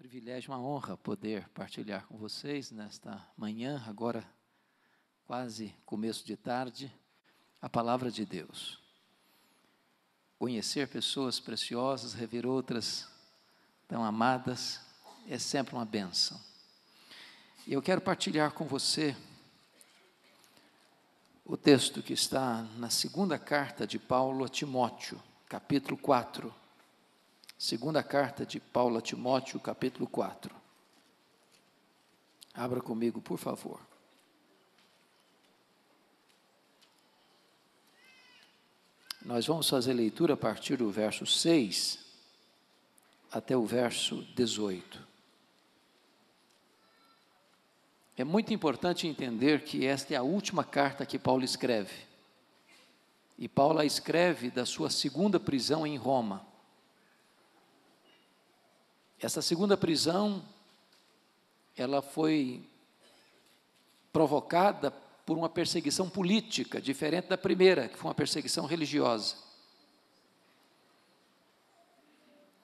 privilégio, uma honra poder partilhar com vocês nesta manhã, agora quase começo de tarde, a palavra de Deus. Conhecer pessoas preciosas, rever outras tão amadas, é sempre uma bênção. E eu quero partilhar com você o texto que está na segunda carta de Paulo a Timóteo, capítulo 4. Segunda carta de Paulo a Timóteo, capítulo 4. Abra comigo, por favor. Nós vamos fazer leitura a partir do verso 6 até o verso 18. É muito importante entender que esta é a última carta que Paulo escreve. E Paulo a escreve da sua segunda prisão em Roma. Essa segunda prisão, ela foi provocada por uma perseguição política, diferente da primeira, que foi uma perseguição religiosa.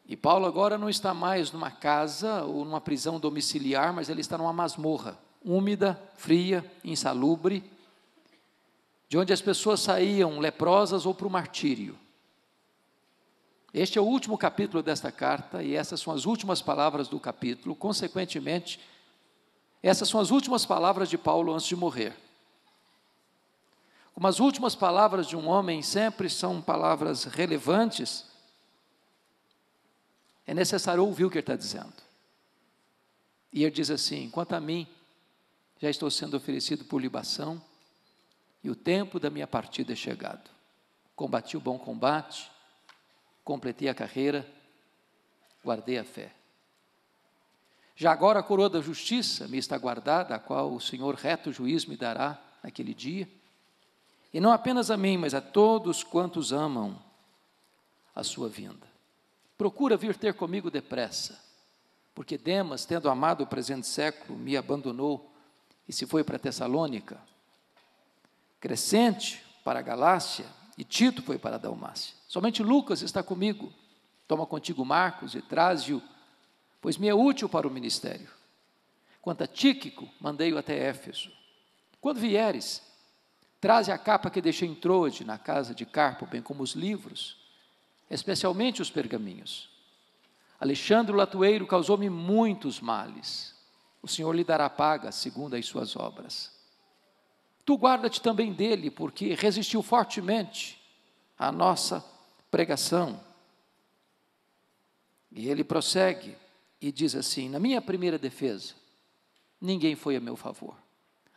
E Paulo agora não está mais numa casa ou numa prisão domiciliar, mas ele está numa masmorra, úmida, fria, insalubre, de onde as pessoas saíam leprosas ou para o martírio. Este é o último capítulo desta carta, e essas são as últimas palavras do capítulo. Consequentemente, essas são as últimas palavras de Paulo antes de morrer. Como as últimas palavras de um homem sempre são palavras relevantes, é necessário ouvir o que ele está dizendo. E ele diz assim: quanto a mim, já estou sendo oferecido por libação, e o tempo da minha partida é chegado. Combati o bom combate, completei a carreira, guardei a fé. Já agora a coroa da justiça me está guardada, a qual o Senhor reto juiz me dará naquele dia, e não apenas a mim, mas a todos quantos amam a sua vinda. Procura vir ter comigo depressa, porque Demas, tendo amado o presente século, me abandonou e se foi para Tessalônica. Crescente para a Galácia, e Tito foi para a Dalmácia. Somente Lucas está comigo. Toma contigo Marcos e traze-o, pois me é útil para o ministério. Quanto a Tíquico, mandei-o até Éfeso. Quando vieres, traze a capa que deixei em Troade, na casa de Carpo, bem como os livros, especialmente os pergaminhos. Alexandre o latueiro causou-me muitos males. O Senhor lhe dará paga, segundo as suas obras. Tu guarda-te também dele, porque resistiu fortemente à nossa pregação. E ele prossegue e diz assim: na minha primeira defesa, ninguém foi a meu favor,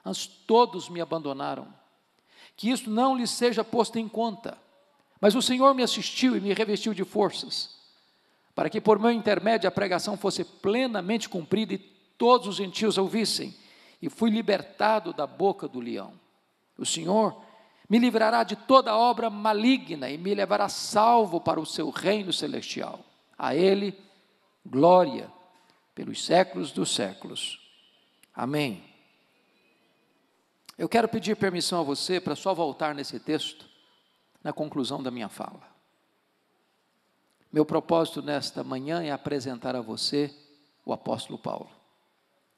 antes todos me abandonaram. Que isso não lhes seja posto em conta, mas o Senhor me assistiu e me revestiu de forças, para que por meu intermédio a pregação fosse plenamente cumprida e todos os gentios ouvissem, e fui libertado da boca do leão. O Senhor me livrará de toda obra maligna e me levará salvo para o seu reino celestial. A Ele, glória pelos séculos dos séculos. Amém. Eu quero pedir permissão a você para só voltar nesse texto, na conclusão da minha fala. Meu propósito nesta manhã é apresentar a você o apóstolo Paulo.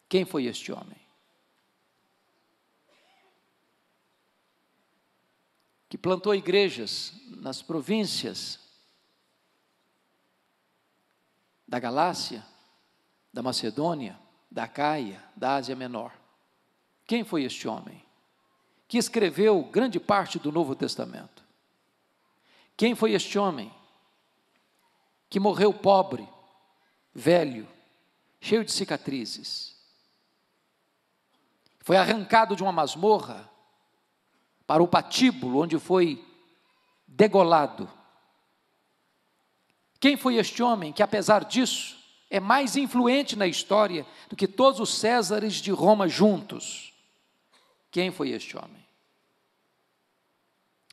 Quem foi este homem? Que plantou igrejas nas províncias da Galácia, da Macedônia, da Acaia, da Ásia Menor. Quem foi este homem? Que escreveu grande parte do Novo Testamento. Quem foi este homem? Que morreu pobre, velho, cheio de cicatrizes. Foi arrancado de uma masmorra para o patíbulo, onde foi degolado. Quem foi este homem que, apesar disso, é mais influente na história do que todos os Césares de Roma juntos? Quem foi este homem?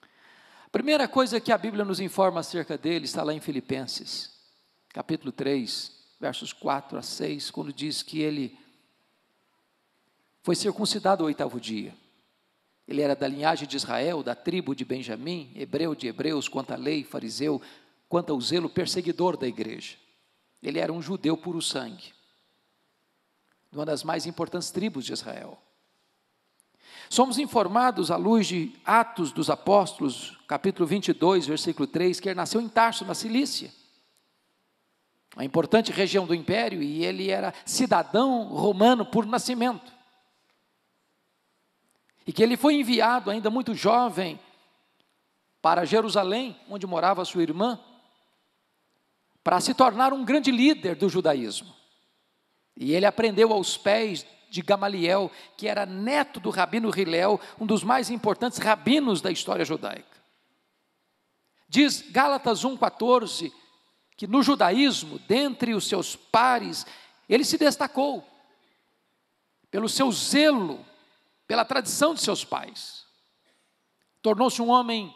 A primeira coisa que a Bíblia nos informa acerca dele está lá em Filipenses, capítulo 3, versos 4 a 6, quando diz que ele foi circuncidado ao 8º dia. Ele era da linhagem de Israel, da tribo de Benjamim, hebreu de hebreus, quanto à lei, fariseu, quanto ao zelo perseguidor da igreja. Ele era um judeu puro sangue. de uma das mais importantes tribos de Israel. Somos informados, à luz de Atos dos Apóstolos, capítulo 22, versículo 3, que ele nasceu em Tarso, na Cilícia, uma importante região do império, e ele era cidadão romano por nascimento. E que ele foi enviado, ainda muito jovem, para Jerusalém, onde morava sua irmã, para se tornar um grande líder do judaísmo. E ele aprendeu aos pés de Gamaliel, que era neto do rabino Hilel, um dos mais importantes rabinos da história judaica. Diz Gálatas 1,14, que no judaísmo, dentre os seus pares, ele se destacou pelo seu zelo, pela tradição de seus pais. Tornou-se um homem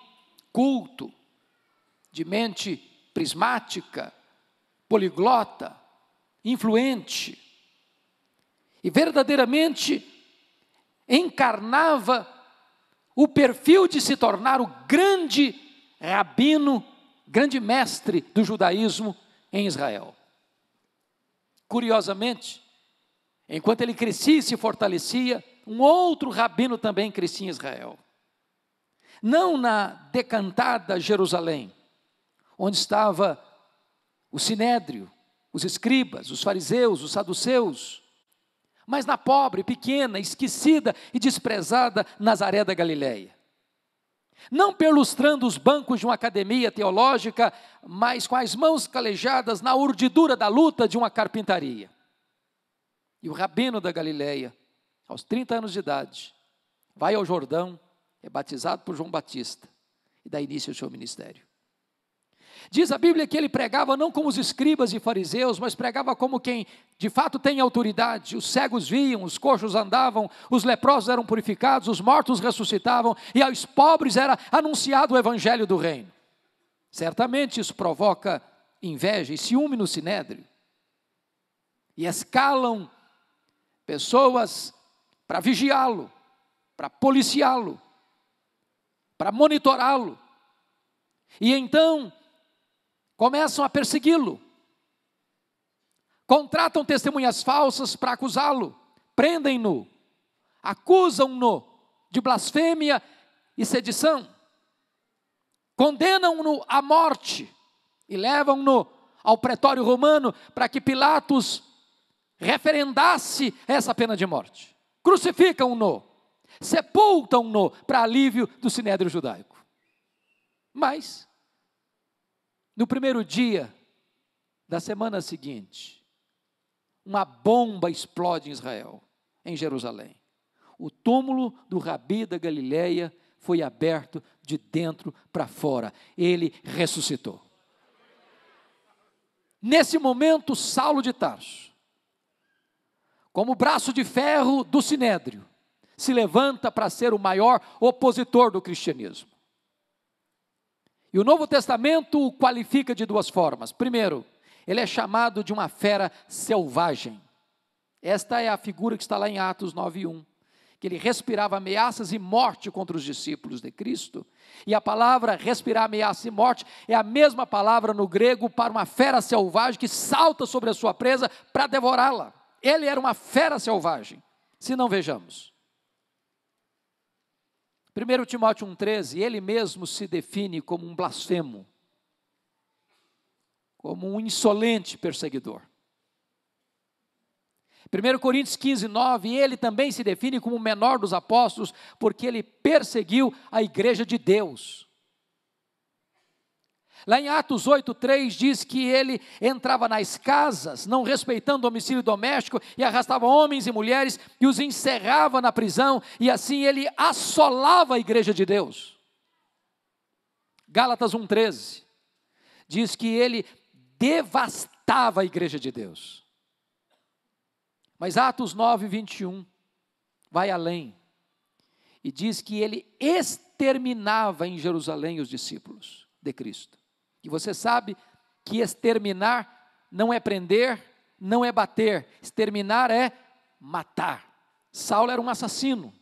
culto, de mente prismática, poliglota, influente, e verdadeiramente encarnava o perfil de se tornar o grande rabino, grande mestre do judaísmo em Israel. Curiosamente, enquanto ele crescia e se fortalecia, um outro rabino também crescia em Israel. Não na decantada Jerusalém, onde estava o sinédrio, os escribas, os fariseus, os saduceus, mas na pobre, pequena, esquecida e desprezada Nazaré da Galileia. Não perlustrando os bancos de uma academia teológica, mas com as mãos calejadas na urdidura da luta de uma carpintaria. E o rabino da Galileia, aos 30 anos de idade, vai ao Jordão, é batizado por João Batista e dá início ao seu ministério. Diz a Bíblia que ele pregava não como os escribas e fariseus, mas pregava como quem de fato tem autoridade. Os cegos viam, os coxos andavam, os leprosos eram purificados, os mortos ressuscitavam, e aos pobres era anunciado o evangelho do reino. Certamente isso provoca inveja e ciúme no sinédrio. E escalam pessoas para vigiá-lo, para policiá-lo, para monitorá-lo. E então começam a persegui-lo, contratam testemunhas falsas para acusá-lo, prendem-no, acusam-no de blasfêmia e sedição, condenam-no à morte e levam-no ao pretório romano para que Pilatos referendasse essa pena de morte. Crucificam-no, sepultam-no para alívio do sinédrio judaico. Mas no primeiro dia da semana seguinte, uma bomba explode em Israel, em Jerusalém. O túmulo do Rabi da Galileia foi aberto de dentro para fora. Ele ressuscitou. Nesse momento, Saulo de Tarso, como braço de ferro do sinédrio, se levanta para ser o maior opositor do cristianismo. E o Novo Testamento o qualifica de duas formas. Primeiro, ele é chamado de uma fera selvagem. Esta é a figura que está lá em Atos 9:1, que ele respirava ameaças e morte contra os discípulos de Cristo. E a palavra respirar ameaça e morte é a mesma palavra no grego para uma fera selvagem que salta sobre a sua presa para devorá-la. Ele era uma fera selvagem. Se não, vejamos. 1 Timóteo 1,13, ele mesmo se define como um blasfemo, como um insolente perseguidor. 1 Coríntios 15:9, ele também se define como o menor dos apóstolos, porque ele perseguiu a igreja de Deus. Lá em Atos 8:3 diz que ele entrava nas casas, não respeitando o domicílio doméstico, e arrastava homens e mulheres e os encerrava na prisão, e assim ele assolava a igreja de Deus. Gálatas 1:13 diz que ele devastava a igreja de Deus. Mas Atos 9:21 vai além e diz que ele exterminava em Jerusalém os discípulos de Cristo. E você sabe que exterminar não é prender, não é bater. Exterminar é matar. Saulo era um assassino.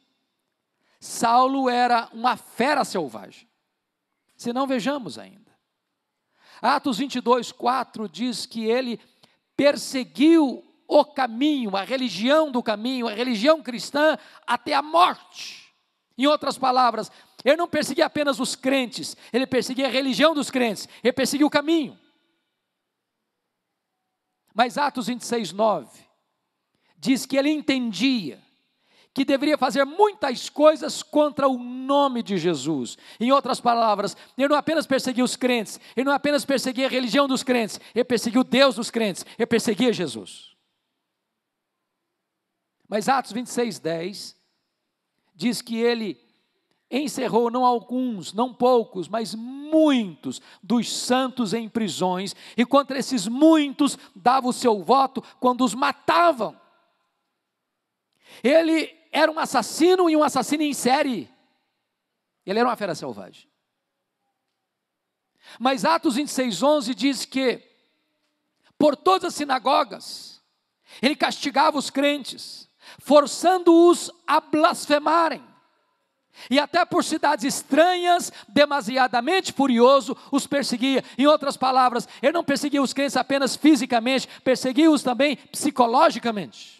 Saulo era uma fera selvagem. Se não, vejamos ainda. Atos 22:4 diz que ele perseguiu o caminho, a religião do caminho, a religião cristã até a morte. Em outras palavras, ele não perseguia apenas os crentes, ele perseguia a religião dos crentes, ele perseguia o caminho. Mas Atos 26, 9, diz que ele entendia que deveria fazer muitas coisas contra o nome de Jesus. Em outras palavras, ele não apenas perseguia os crentes, ele não apenas perseguia a religião dos crentes, ele perseguia o Deus dos crentes, ele perseguia Jesus. Mas Atos 26, 10, diz que ele encerrou não alguns, não poucos, mas muitos dos santos em prisões, e contra esses muitos dava o seu voto quando os matavam. Ele era um assassino e um assassino em série. Ele era uma fera selvagem. Mas Atos 26, 11 diz que por todas as sinagogas ele castigava os crentes, forçando-os a blasfemarem. E até por cidades estranhas, demasiadamente furioso, os perseguia. Em outras palavras, ele não perseguia os crentes apenas fisicamente, perseguia-os também psicologicamente.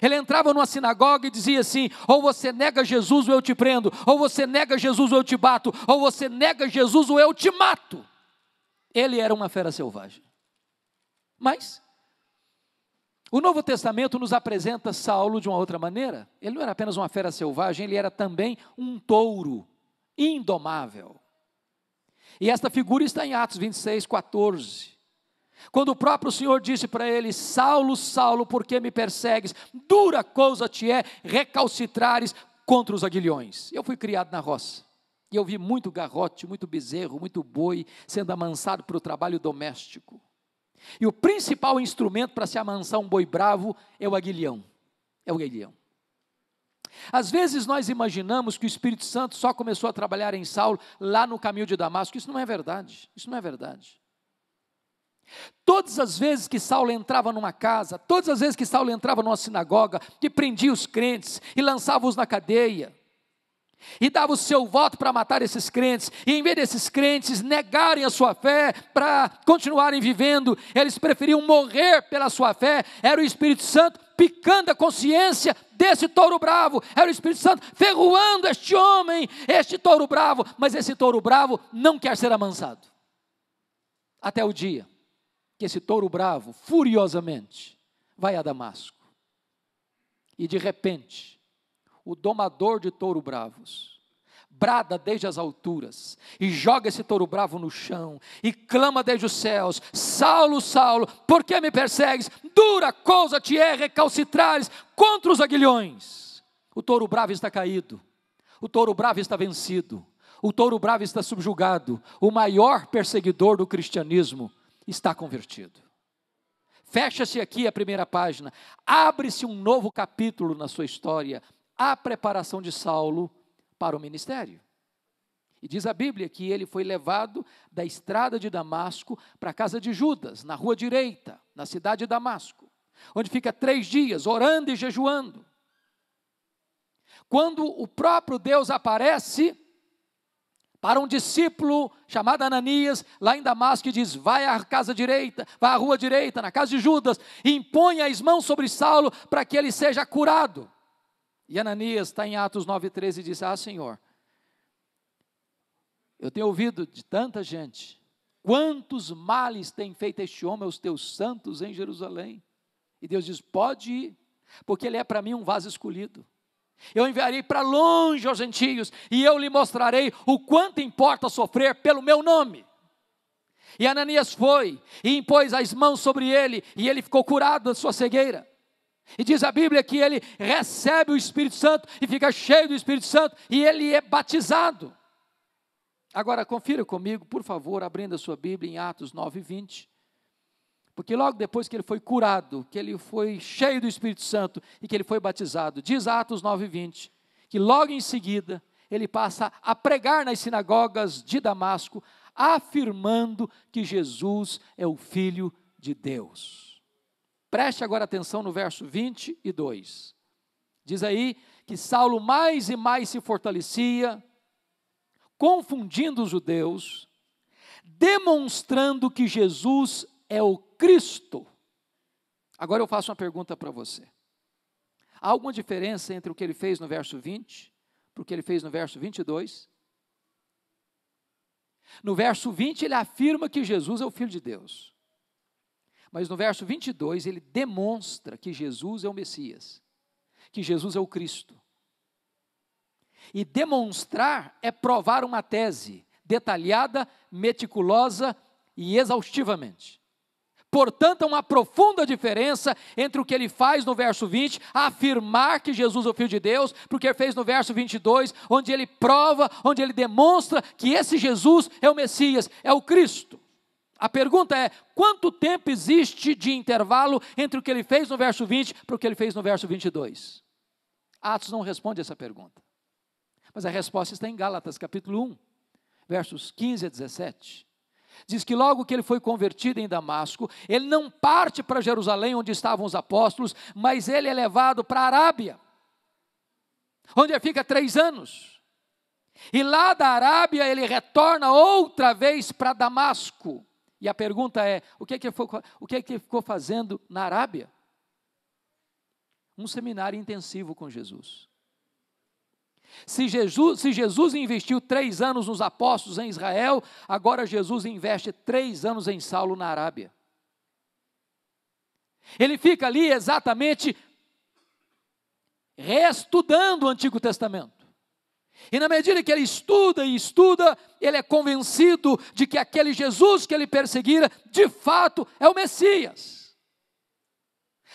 Ele entrava numa sinagoga e dizia assim: ou você nega Jesus ou eu te prendo, ou você nega Jesus ou eu te bato, ou você nega Jesus ou eu te mato. Ele era uma fera selvagem. Mas o Novo Testamento nos apresenta Saulo de uma outra maneira. Ele não era apenas uma fera selvagem, ele era também um touro indomável. E esta figura está em Atos 26, 14. Quando o próprio Senhor disse para ele: Saulo, Saulo, por que me persegues? Dura coisa te é recalcitrares contra os aguilhões. Eu fui criado na roça, e eu vi muito garrote, muito bezerro, muito boi sendo amansado para o trabalho doméstico. E o principal instrumento para se amansar um boi bravo é o aguilhão. É o aguilhão. Às vezes nós imaginamos que o Espírito Santo só começou a trabalhar em Saulo lá no caminho de Damasco. Isso não é verdade. Isso não é verdade. Todas as vezes que Saulo entrava numa casa, todas as vezes que Saulo entrava numa sinagoga, que prendia os crentes e lançava-os na cadeia, e dava o seu voto para matar esses crentes, e em vez desses crentes negarem a sua fé para continuarem vivendo, eles preferiam morrer pela sua fé. Era o Espírito Santo picando a consciência desse touro bravo, era o Espírito Santo ferroando este homem, este touro bravo, mas esse touro bravo não quer ser amansado, até o dia que esse touro bravo, furiosamente, vai a Damasco, e de repente, o domador de touro bravos brada desde as alturas, e joga esse touro bravo no chão, e clama desde os céus: Saulo, Saulo, por que me persegues? Dura coisa te é recalcitrares contra os aguilhões. O touro bravo está caído, o touro bravo está vencido, o touro bravo está subjugado, o maior perseguidor do cristianismo está convertido. Fecha-se aqui a primeira página, abre-se um novo capítulo na sua história, a preparação de Saulo para o ministério. E diz a Bíblia que ele foi levado da estrada de Damasco para a casa de Judas, na rua direita, na cidade de Damasco, onde fica 3 dias orando e jejuando. Quando o próprio Deus aparece para um discípulo chamado Ananias, lá em Damasco, e diz: vai à casa direita, vai à rua direita, na casa de Judas, e impõe as mãos sobre Saulo para que ele seja curado. E Ananias está em Atos 9,13 e diz: Senhor, eu tenho ouvido de tanta gente, quantos males tem feito este homem aos teus santos em Jerusalém. E Deus diz: pode ir, porque ele é para mim um vaso escolhido. Eu enviarei para longe aos gentios, e eu lhe mostrarei o quanto importa sofrer pelo meu nome. E Ananias foi, e impôs as mãos sobre ele, e ele ficou curado da sua cegueira. E diz a Bíblia que ele recebe o Espírito Santo, e fica cheio do Espírito Santo, e ele é batizado. Agora confira comigo, por favor, abrindo a sua Bíblia em Atos 9:20. Porque logo depois que ele foi curado, que ele foi cheio do Espírito Santo e que ele foi batizado, diz Atos 9:20, que logo em seguida ele passa a pregar nas sinagogas de Damasco, afirmando que Jesus é o Filho de Deus. Preste agora atenção no verso 22. Diz aí que Saulo mais e mais se fortalecia, confundindo os judeus, demonstrando que Jesus é o Cristo. Agora eu faço uma pergunta para você. Há alguma diferença entre o que ele fez no verso 20 para o que ele fez no verso 22? No verso 20 ele afirma que Jesus é o Filho de Deus. Mas no verso 22 ele demonstra que Jesus é o Messias, que Jesus é o Cristo. E demonstrar é provar uma tese detalhada, meticulosa e exaustivamente. Portanto, há uma profunda diferença entre o que ele faz no verso 20, afirmar que Jesus é o Filho de Deus, porque ele fez no verso 22, onde ele prova, onde ele demonstra que esse Jesus é o Messias, é o Cristo. A pergunta é, quanto tempo existe de intervalo entre o que ele fez no verso 20 para o que ele fez no verso 22? Atos não responde essa pergunta. Mas a resposta está em Gálatas, capítulo 1, versos 15 a 17. Diz que logo que ele foi convertido em Damasco, ele não parte para Jerusalém, onde estavam os apóstolos, mas ele é levado para a Arábia, onde ele fica 3 anos. E lá da Arábia ele retorna outra vez para Damasco. E a pergunta é, o que ele ficou fazendo na Arábia? Um seminário intensivo com Jesus. Se Jesus investiu 3 anos nos apóstolos em Israel, agora Jesus investe 3 anos em Saulo na Arábia. Ele fica ali exatamente reestudando o Antigo Testamento. E na medida que ele estuda e estuda, ele é convencido de que aquele Jesus que ele perseguira, de fato, é o Messias.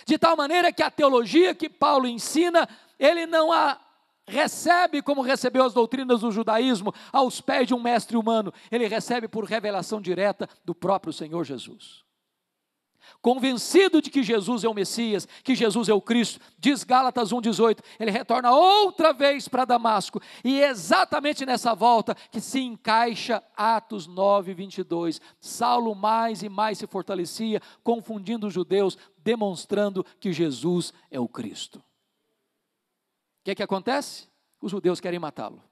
De tal maneira que a teologia que Paulo ensina, ele não a recebe como recebeu as doutrinas do judaísmo, aos pés de um mestre humano. Ele recebe por revelação direta do próprio Senhor Jesus. Convencido de que Jesus é o Messias, que Jesus é o Cristo, diz Gálatas 1,18, ele retorna outra vez para Damasco, e exatamente nessa volta que se encaixa Atos 9:22, Saulo mais e mais se fortalecia, confundindo os judeus, demonstrando que Jesus é o Cristo. O que acontece? Os judeus querem matá-lo,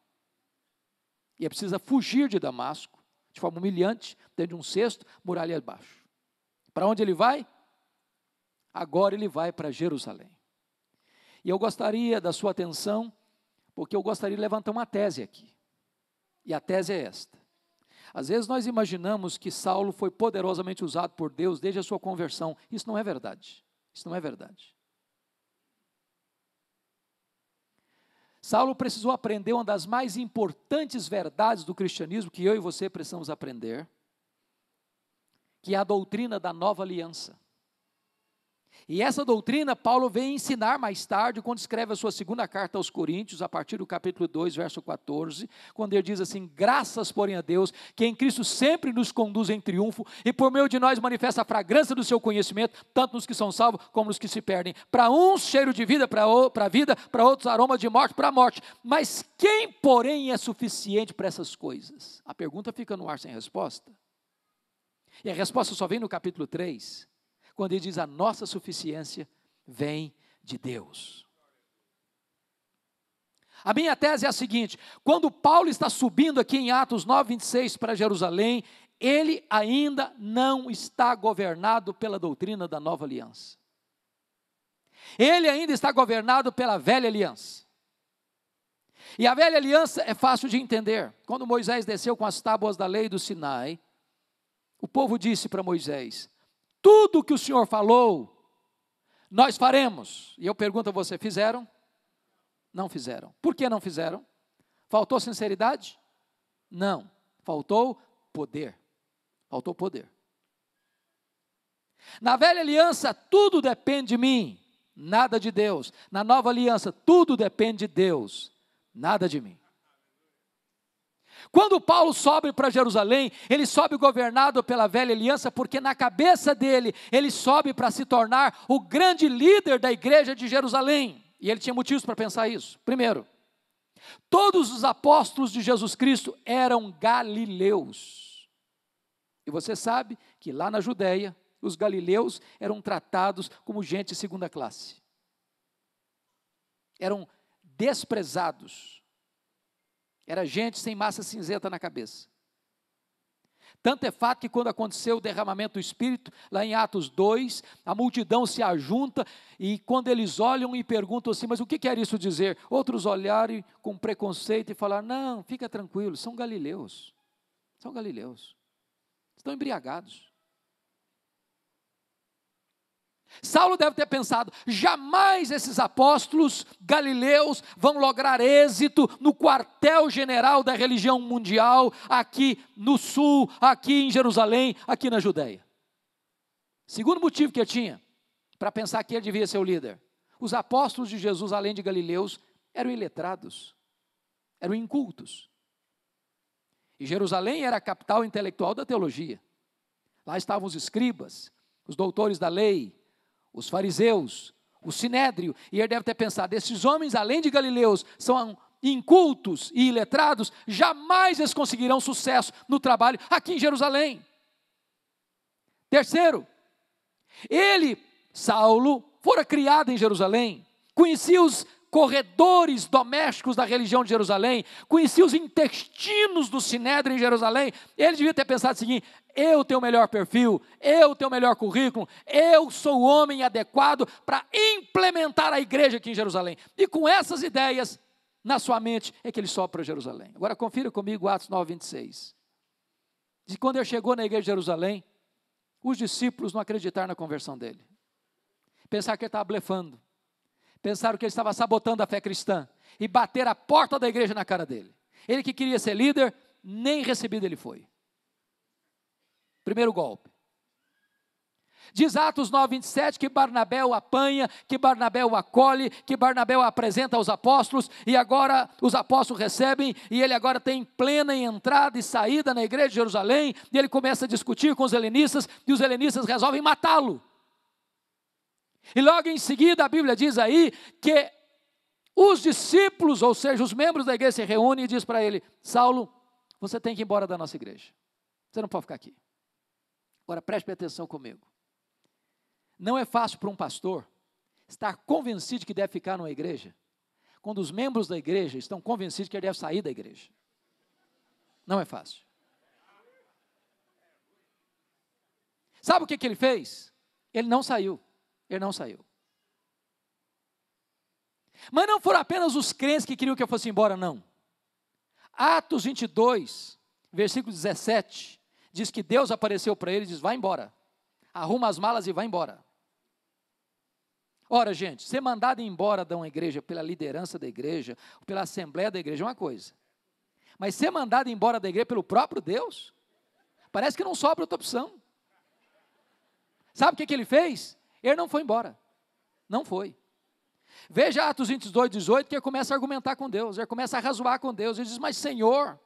e ele precisa fugir de Damasco, de forma humilhante, dentro de um cesto, muralha abaixo. Para onde ele vai? Agora ele vai para Jerusalém. E eu gostaria da sua atenção, porque eu gostaria de levantar uma tese aqui. E a tese é esta. Às vezes nós imaginamos que Saulo foi poderosamente usado por Deus desde a sua conversão. Isso não é verdade. Isso não é verdade. Saulo precisou aprender uma das mais importantes verdades do cristianismo que eu e você precisamos aprender, que é a doutrina da nova aliança. E essa doutrina Paulo vem ensinar mais tarde, quando escreve a sua segunda carta aos Coríntios, a partir do capítulo 2, verso 14, quando ele diz assim: graças, porém, a Deus, que em Cristo sempre nos conduz em triunfo, e por meio de nós manifesta a fragrância do seu conhecimento, tanto nos que são salvos, como nos que se perdem. Para uns, cheiro de vida, para a vida, para outros, aroma de morte, para a morte. Mas quem, porém, é suficiente para essas coisas? A pergunta fica no ar sem resposta. E a resposta só vem no capítulo 3, quando ele diz: a nossa suficiência vem de Deus. A minha tese é a seguinte: quando Paulo está subindo aqui em Atos 9:26 para Jerusalém, ele ainda não está governado pela doutrina da nova aliança. Ele ainda está governado pela velha aliança. E a velha aliança é fácil de entender. Quando Moisés desceu com as tábuas da lei do Sinai, o povo disse para Moisés: tudo que o Senhor falou, nós faremos. E eu pergunto a você, fizeram? Não fizeram. Por que não fizeram? Faltou sinceridade? Não. Faltou poder. Faltou poder. Na velha aliança, tudo depende de mim, nada de Deus. Na nova aliança, tudo depende de Deus, nada de mim. Quando Paulo sobe para Jerusalém, ele sobe governado pela velha aliança, porque na cabeça dele, ele sobe para se tornar o grande líder da igreja de Jerusalém. E ele tinha motivos para pensar isso. Primeiro, todos os apóstolos de Jesus Cristo eram galileus. E você sabe que lá na Judéia, os galileus eram tratados como gente de segunda classe. Eram desprezados. Era gente sem massa cinzenta na cabeça. Tanto é fato que quando aconteceu o derramamento do Espírito, lá em Atos 2, a multidão se ajunta e quando eles olham e perguntam assim, mas o que quer isso dizer? Outros olharam com preconceito e falaram, não, fica tranquilo, são galileus, estão embriagados. Saulo deve ter pensado, jamais esses apóstolos galileus vão lograr êxito no quartel-general da religião mundial, aqui no sul, aqui em Jerusalém, aqui na Judéia. Segundo motivo que ele tinha, para pensar que ele devia ser o líder, os apóstolos de Jesus, além de galileus, eram iletrados, eram incultos. E Jerusalém era a capital intelectual da teologia. Lá estavam os escribas, os doutores da lei, os fariseus, o sinédrio, e ele deve ter pensado, esses homens, além de galileus, são incultos e iletrados, jamais eles conseguirão sucesso no trabalho aqui em Jerusalém. Terceiro, Saulo, fora criado em Jerusalém, conhecia os corredores domésticos da religião de Jerusalém, conhecia os intestinos do sinédrio em Jerusalém, ele devia ter pensado o seguinte, eu tenho o melhor perfil, eu tenho o melhor currículo, eu sou o homem adequado para implementar a igreja aqui em Jerusalém. E com essas ideias na sua mente é que ele sobe para Jerusalém. Agora confira comigo Atos 9, 26. Diz que quando ele chegou na igreja de Jerusalém, os discípulos não acreditaram na conversão dele. Pensaram que ele estava blefando. Pensaram que ele estava sabotando a fé cristã. E bateram a porta da igreja na cara dele. Ele que queria ser líder, nem recebido ele foi. Primeiro golpe. Diz Atos 9, 27 que Barnabé o apanha, que Barnabé o acolhe, que Barnabé o apresenta aos apóstolos, e agora os apóstolos recebem, e ele agora tem plena entrada e saída na igreja de Jerusalém, e ele começa a discutir com os helenistas, e os helenistas resolvem matá-lo. E logo em seguida a Bíblia diz aí que os discípulos, ou seja, os membros da igreja se reúnem e diz para ele, Saulo, você tem que ir embora da nossa igreja, você não pode ficar aqui. Agora preste atenção comigo. Não é fácil para um pastor estar convencido de que deve ficar numa igreja, quando os membros da igreja estão convencidos que ele deve sair da igreja. Não é fácil. Sabe o que ele fez? Ele não saiu. Mas não foram apenas os crentes que queriam que eu fosse embora, não. Atos 22, versículo 17, diz que Deus apareceu para ele e diz, vai embora, arruma as malas e vai embora. Ora, gente, ser mandado embora de uma igreja pela liderança da igreja, pela assembleia da igreja é uma coisa, mas ser mandado embora da igreja pelo próprio Deus, parece que não sobra outra opção. Sabe o que ele fez? Ele não foi embora, não foi. Veja Atos 22, 18, que ele começa a argumentar com Deus, ele começa a razoar com Deus, ele diz, mas Senhor,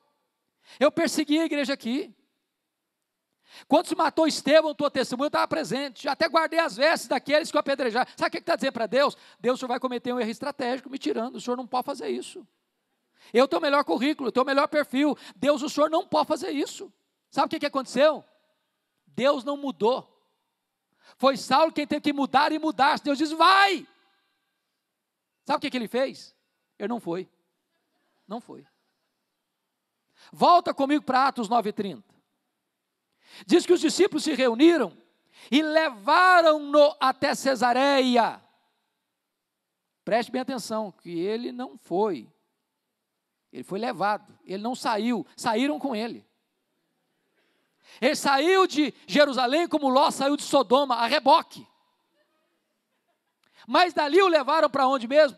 eu persegui a igreja aqui, quando se matou Estevão, tua testemunha, eu estava presente, até guardei as vestes daqueles que o apedrejaram. Sabe o que está dizendo para Deus? Deus, o senhor vai cometer um erro estratégico me tirando, o senhor não pode fazer isso. Eu tenho o melhor currículo, eu tenho o melhor perfil, Deus, o senhor não pode fazer isso. Sabe o que aconteceu? Deus não mudou. Foi Saulo quem teve que mudar e mudar. Deus diz, vai! Sabe o que ele fez? Ele não foi. Não foi. Volta comigo para Atos 9:30. Diz que os discípulos se reuniram e levaram-no até Cesareia. Preste bem atenção, que ele não foi. Ele foi levado, ele não saiu, saíram com ele. Ele saiu de Jerusalém como Ló saiu de Sodoma, a reboque. Mas dali o levaram para onde mesmo?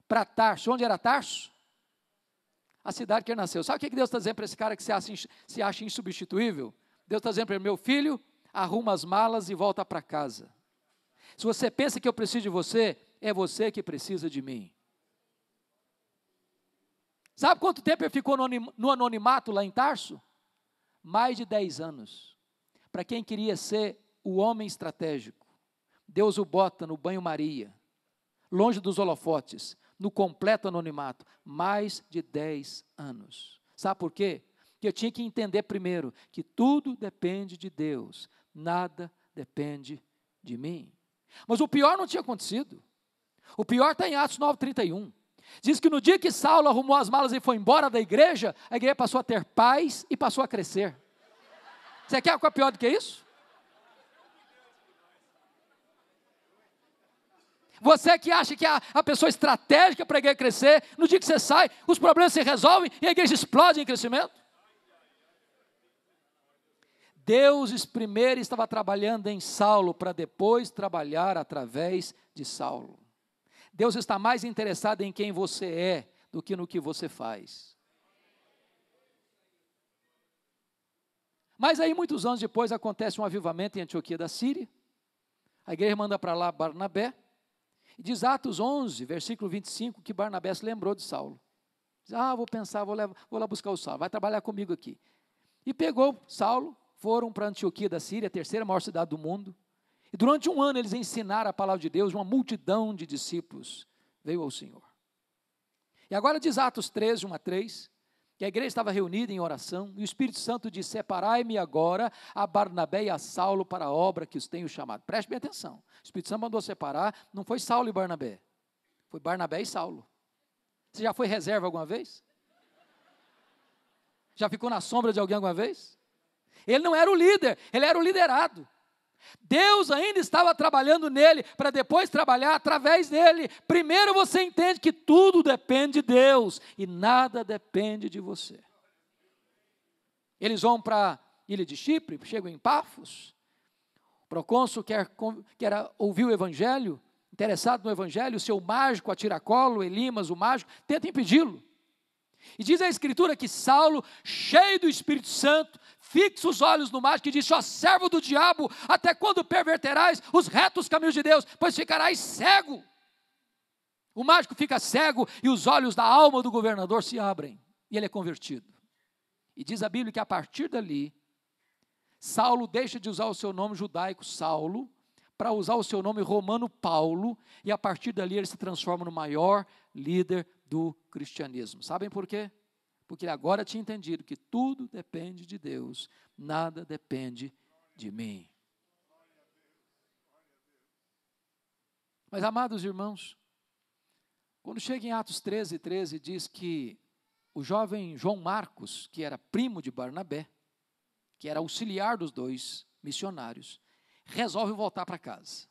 Para Tarso. Onde era Tarso? A cidade que ele nasceu. Sabe o que Deus está dizendo para esse cara que se acha insubstituível? Deus está dizendo para ele, meu filho, arruma as malas e volta para casa. Se você pensa que eu preciso de você, é você que precisa de mim. Sabe quanto tempo ele ficou no anonimato lá em Tarso? Mais de 10 anos. Para quem queria ser o homem estratégico, Deus o bota no banho-maria, longe dos holofotes, no completo anonimato, mais de 10 anos. Sabe por quê? Porque eu tinha que entender primeiro que tudo depende de Deus, nada depende de mim. Mas o pior não tinha acontecido. O pior está em Atos 9:31. Diz que no dia que Saulo arrumou as malas e foi embora da igreja, a igreja passou a ter paz e passou a crescer. Você quer uma coisa pior do que isso? Você que acha que é a pessoa estratégica para a igreja crescer, no dia que você sai, os problemas se resolvem e a igreja explode em crescimento. Deus primeiro estava trabalhando em Saulo para depois trabalhar através de Saulo. Deus está mais interessado em quem você é do que no que você faz. Mas aí, muitos anos depois, acontece um avivamento em Antioquia da Síria. A igreja manda para lá Barnabé. E diz Atos 11, versículo 25, que Barnabé se lembrou de Saulo. Diz, vou pensar, vou lá buscar o Saulo, vai trabalhar comigo aqui. E pegou Saulo, foram para Antioquia da Síria, a terceira maior cidade do mundo. E durante um ano eles ensinaram a palavra de Deus, uma multidão de discípulos veio ao Senhor. E agora diz Atos 13, 1 a 3, que a igreja estava reunida em oração, e o Espírito Santo disse, separai-me agora a Barnabé e a Saulo para a obra que os tenho chamado. Preste bem atenção, o Espírito Santo mandou separar, não foi Saulo e Barnabé, foi Barnabé e Saulo. Você já foi reserva alguma vez? Já ficou na sombra de alguém alguma vez? Ele não era o líder, ele era o liderado. Deus ainda estava trabalhando nele, para depois trabalhar através dele. Primeiro você entende que tudo depende de Deus, e nada depende de você. Eles vão para a ilha de Chipre, chegam em Pafos. O procônsul quer ouvir o evangelho, interessado no evangelho, o seu mágico, a tiracolo, Elimas, o mágico, tenta impedi-lo. E diz a Escritura que Saulo, cheio do Espírito Santo, fixa os olhos no mágico e diz, ó servo do diabo, até quando perverterás os retos caminhos de Deus, pois ficarás cego. O mágico fica cego e os olhos da alma do governador se abrem, e ele é convertido. E diz a Bíblia que a partir dali, Saulo deixa de usar o seu nome judaico, Saulo, para usar o seu nome romano, Paulo, e a partir dali ele se transforma no maior líder do cristianismo. Sabem por quê? Porque ele agora tinha entendido que tudo depende de Deus, nada depende de mim. Mas, amados irmãos, quando chega em Atos 13, 13, diz que o jovem João Marcos, que era primo de Barnabé, que era auxiliar dos dois missionários, resolve voltar para casa.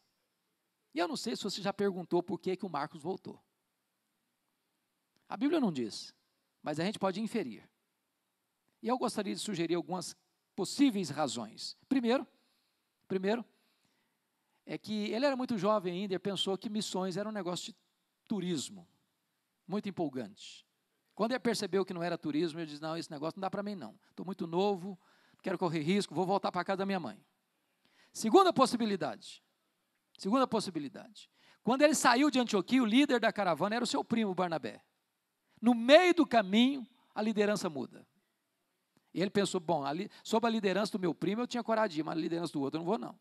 E eu não sei se você já perguntou por que o Marcos voltou. A Bíblia não diz, mas a gente pode inferir. E eu gostaria de sugerir algumas possíveis razões. Primeiro, é que ele era muito jovem ainda e pensou que missões era um negócio de turismo, muito empolgante. Quando ele percebeu que não era turismo, ele disse, não, esse negócio não dá para mim não. Estou muito novo, não quero correr risco, vou voltar para a casa da minha mãe. Segunda possibilidade. Quando ele saiu de Antioquia, o líder da caravana era o seu primo Barnabé. No meio do caminho, a liderança muda. E ele pensou, bom, sob a liderança do meu primo, eu tinha coragem de ir, mas a liderança do outro eu não vou não.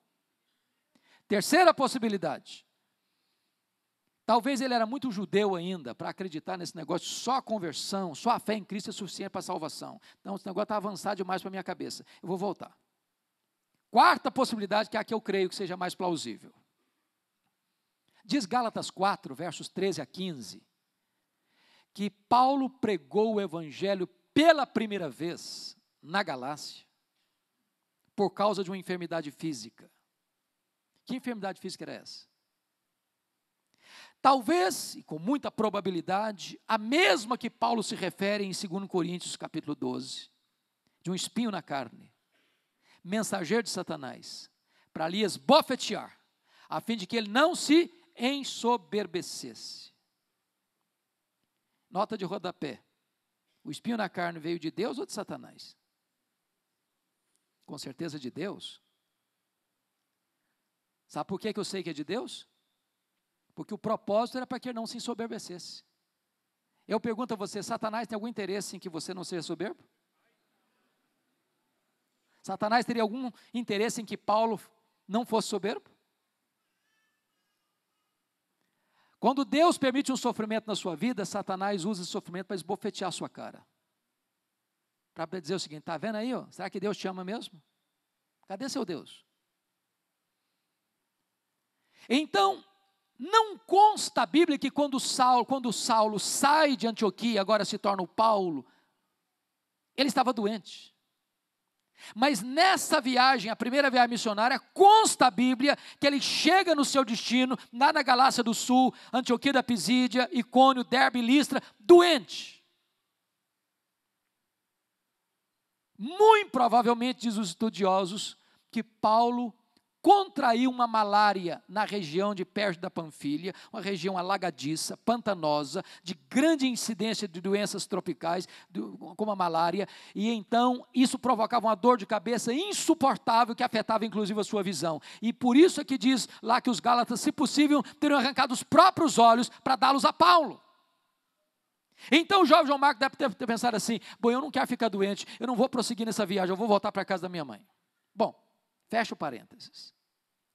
Terceira possibilidade. Talvez ele era muito judeu ainda, para acreditar nesse negócio, só a conversão, só a fé em Cristo é suficiente para a salvação. Então, esse negócio está avançado demais para a minha cabeça. Eu vou voltar. Quarta possibilidade, que é a que eu creio que seja mais plausível. Diz Gálatas 4, versos 13 a 15, que Paulo pregou o evangelho pela primeira vez na Galácia, por causa de uma enfermidade física. Que enfermidade física era essa? Talvez, e com muita probabilidade, a mesma que Paulo se refere em 2 Coríntios capítulo 12, de um espinho na carne, mensageiro de Satanás, para ali esbofetear, a fim de que ele não se ensoberbecesse. Nota de rodapé. O espinho na carne veio de Deus ou de Satanás? Com certeza de Deus. Sabe por que eu sei que é de Deus? Porque o propósito era para que ele não se ensoberbecesse. Eu pergunto a você, Satanás tem algum interesse em que você não seja soberbo? Satanás teria algum interesse em que Paulo não fosse soberbo? Quando Deus permite um sofrimento na sua vida, Satanás usa esse sofrimento para esbofetear a sua cara. Para dizer o seguinte, está vendo aí? Ó, será que Deus te ama mesmo? Cadê seu Deus? Então, não consta a Bíblia que quando Saulo sai de Antioquia, agora se torna o Paulo, ele estava doente. Mas nessa viagem, a primeira viagem missionária, consta a Bíblia que ele chega no seu destino, lá na Galácia do Sul, Antioquia da Pisídia, Icônio, Derbe e Listra, doente. Muito provavelmente, diz os estudiosos, que Paulo contraiu uma malária na região de Perge da Panfilha, uma região alagadiça, pantanosa, de grande incidência de doenças tropicais, como a malária, e então isso provocava uma dor de cabeça insuportável que afetava inclusive a sua visão. E por isso é que diz lá que os Gálatas, se possível, teriam arrancado os próprios olhos para dá-los a Paulo. Então o jovem João Marcos deve ter pensado assim: bom, eu não quero ficar doente, eu não vou prosseguir nessa viagem, eu vou voltar para a casa da minha mãe. Bom, fecha o parênteses.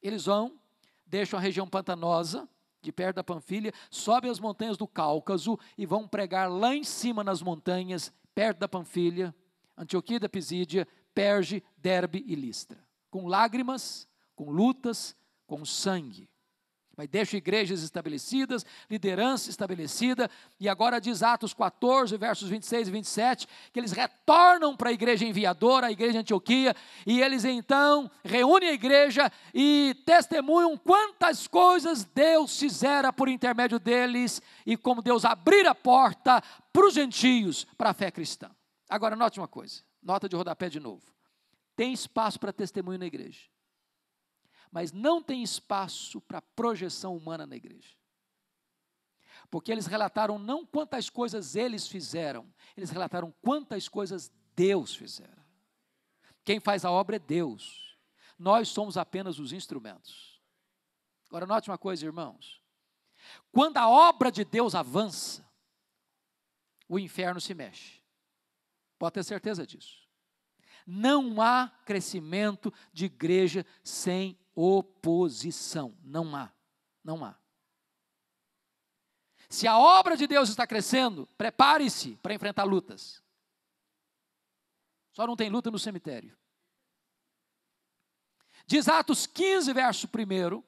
Eles vão, deixam a região pantanosa, de perto da Panfilha, sobem as montanhas do Cáucaso e vão pregar lá em cima nas montanhas, perto da Panfilha, Antioquia da Pisídia, Perge, Derbe e Listra. Com lágrimas, com lutas, com sangue. Mas deixa igrejas estabelecidas, liderança estabelecida, e agora diz Atos 14, versos 26 e 27, que eles retornam para a igreja enviadora, a igreja de Antioquia, e eles então reúnem a igreja e testemunham quantas coisas Deus fizera por intermédio deles, e como Deus abriu a porta para os gentios, para a fé cristã. Agora note uma coisa, nota de rodapé de novo, tem espaço para testemunho na igreja, mas não tem espaço para projeção humana na igreja. Porque eles relataram não quantas coisas eles fizeram, eles relataram quantas coisas Deus fizera. Quem faz a obra é Deus. Nós somos apenas os instrumentos. Agora note uma coisa, irmãos. Quando a obra de Deus avança, o inferno se mexe. Pode ter certeza disso. Não há crescimento de igreja sem oposição. Não há. Não há. Se a obra de Deus está crescendo, prepare-se para enfrentar lutas. Só não tem luta no cemitério. Diz Atos 15, verso 1,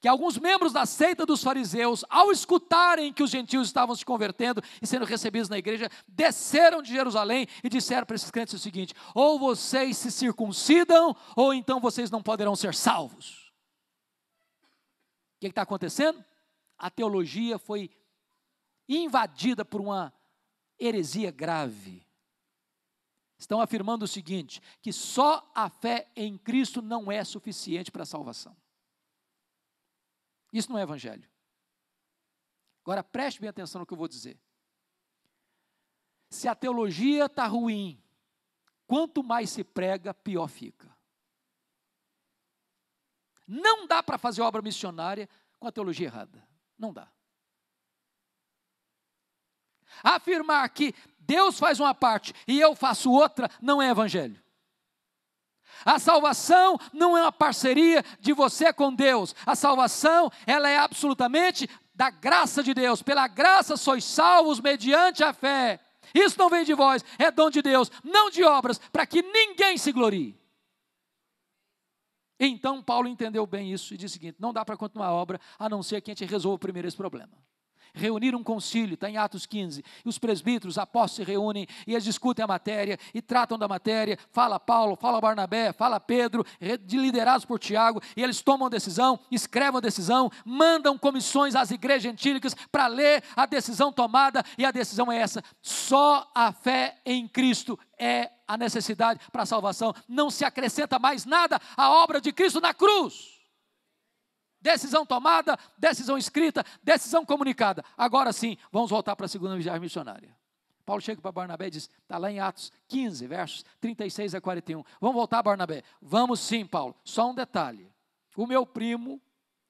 que alguns membros da seita dos fariseus, ao escutarem que os gentios estavam se convertendo e sendo recebidos na igreja, desceram de Jerusalém e disseram para esses crentes o seguinte: ou vocês se circuncidam, ou então vocês não poderão ser salvos. O que está acontecendo? A teologia foi invadida por uma heresia grave. Estão afirmando o seguinte, que só a fé em Cristo não é suficiente para a salvação. Isso não é evangelho. Agora preste bem atenção no que eu vou dizer. Se a teologia está ruim, quanto mais se prega, pior fica. Não dá para fazer obra missionária com a teologia errada. Não dá. Afirmar que Deus faz uma parte e eu faço outra, não é evangelho. A salvação não é uma parceria de você com Deus. A salvação, ela é absolutamente da graça de Deus. Pela graça sois salvos mediante a fé. Isso não vem de vós, é dom de Deus, não de obras, para que ninguém se glorie. Então Paulo entendeu bem isso e disse o seguinte: não dá para continuar a obra, a não ser que a gente resolva primeiro esse problema. Reunir um concílio, está em Atos 15, e os presbíteros, os apóstolos se reúnem, e eles discutem a matéria, e tratam da matéria, fala Paulo, fala Barnabé, fala Pedro, liderados por Tiago, e eles tomam a decisão, escrevem a decisão, mandam comissões às igrejas gentílicas para ler a decisão tomada, e a decisão é essa: só a fé em Cristo é a necessidade para a salvação, não se acrescenta mais nada à obra de Cristo na cruz. Decisão tomada, decisão escrita, decisão comunicada. Agora sim, vamos voltar para a segunda viagem missionária. Paulo chega para Barnabé e diz, está lá em Atos 15, versos 36 a 41. Vamos voltar, Barnabé? Vamos sim, Paulo. Só um detalhe. O meu primo,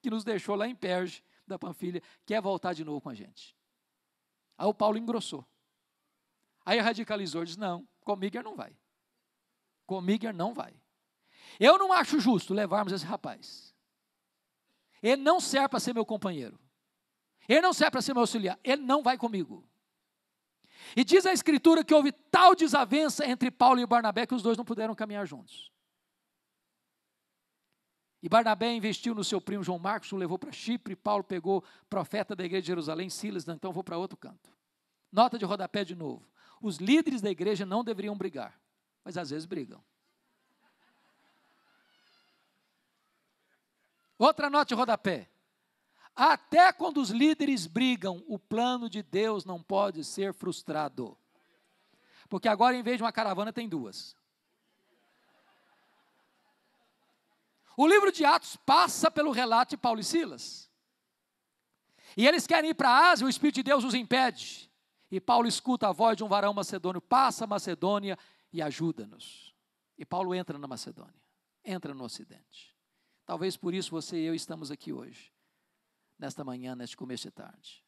que nos deixou lá em Perge da Panfilha, quer voltar de novo com a gente. Aí o Paulo engrossou. Aí radicalizou, diz, não, comigo ele não vai. Comigo ele não vai. Eu não acho justo levarmos esse rapaz. Ele não serve para ser meu companheiro. Ele não serve para ser meu auxiliar. Ele não vai comigo. E diz a Escritura que houve tal desavença entre Paulo e Barnabé que os dois não puderam caminhar juntos. E Barnabé investiu no seu primo João Marcos, o levou para Chipre. Paulo pegou profeta da igreja de Jerusalém, Silas, então vou para outro canto. Nota de rodapé de novo. Os líderes da igreja não deveriam brigar, mas às vezes brigam. Outra nota de rodapé. Até quando os líderes brigam, o plano de Deus não pode ser frustrado. Porque agora, em vez de uma caravana, tem duas. O livro de Atos passa pelo relato de Paulo e Silas. E eles querem ir para a Ásia, o Espírito de Deus os impede. E Paulo escuta a voz de um varão macedônio, passa a Macedônia e ajuda-nos. E Paulo entra na Macedônia, entra no Ocidente. Talvez por isso você e eu estamos aqui hoje, nesta manhã, neste começo de tarde.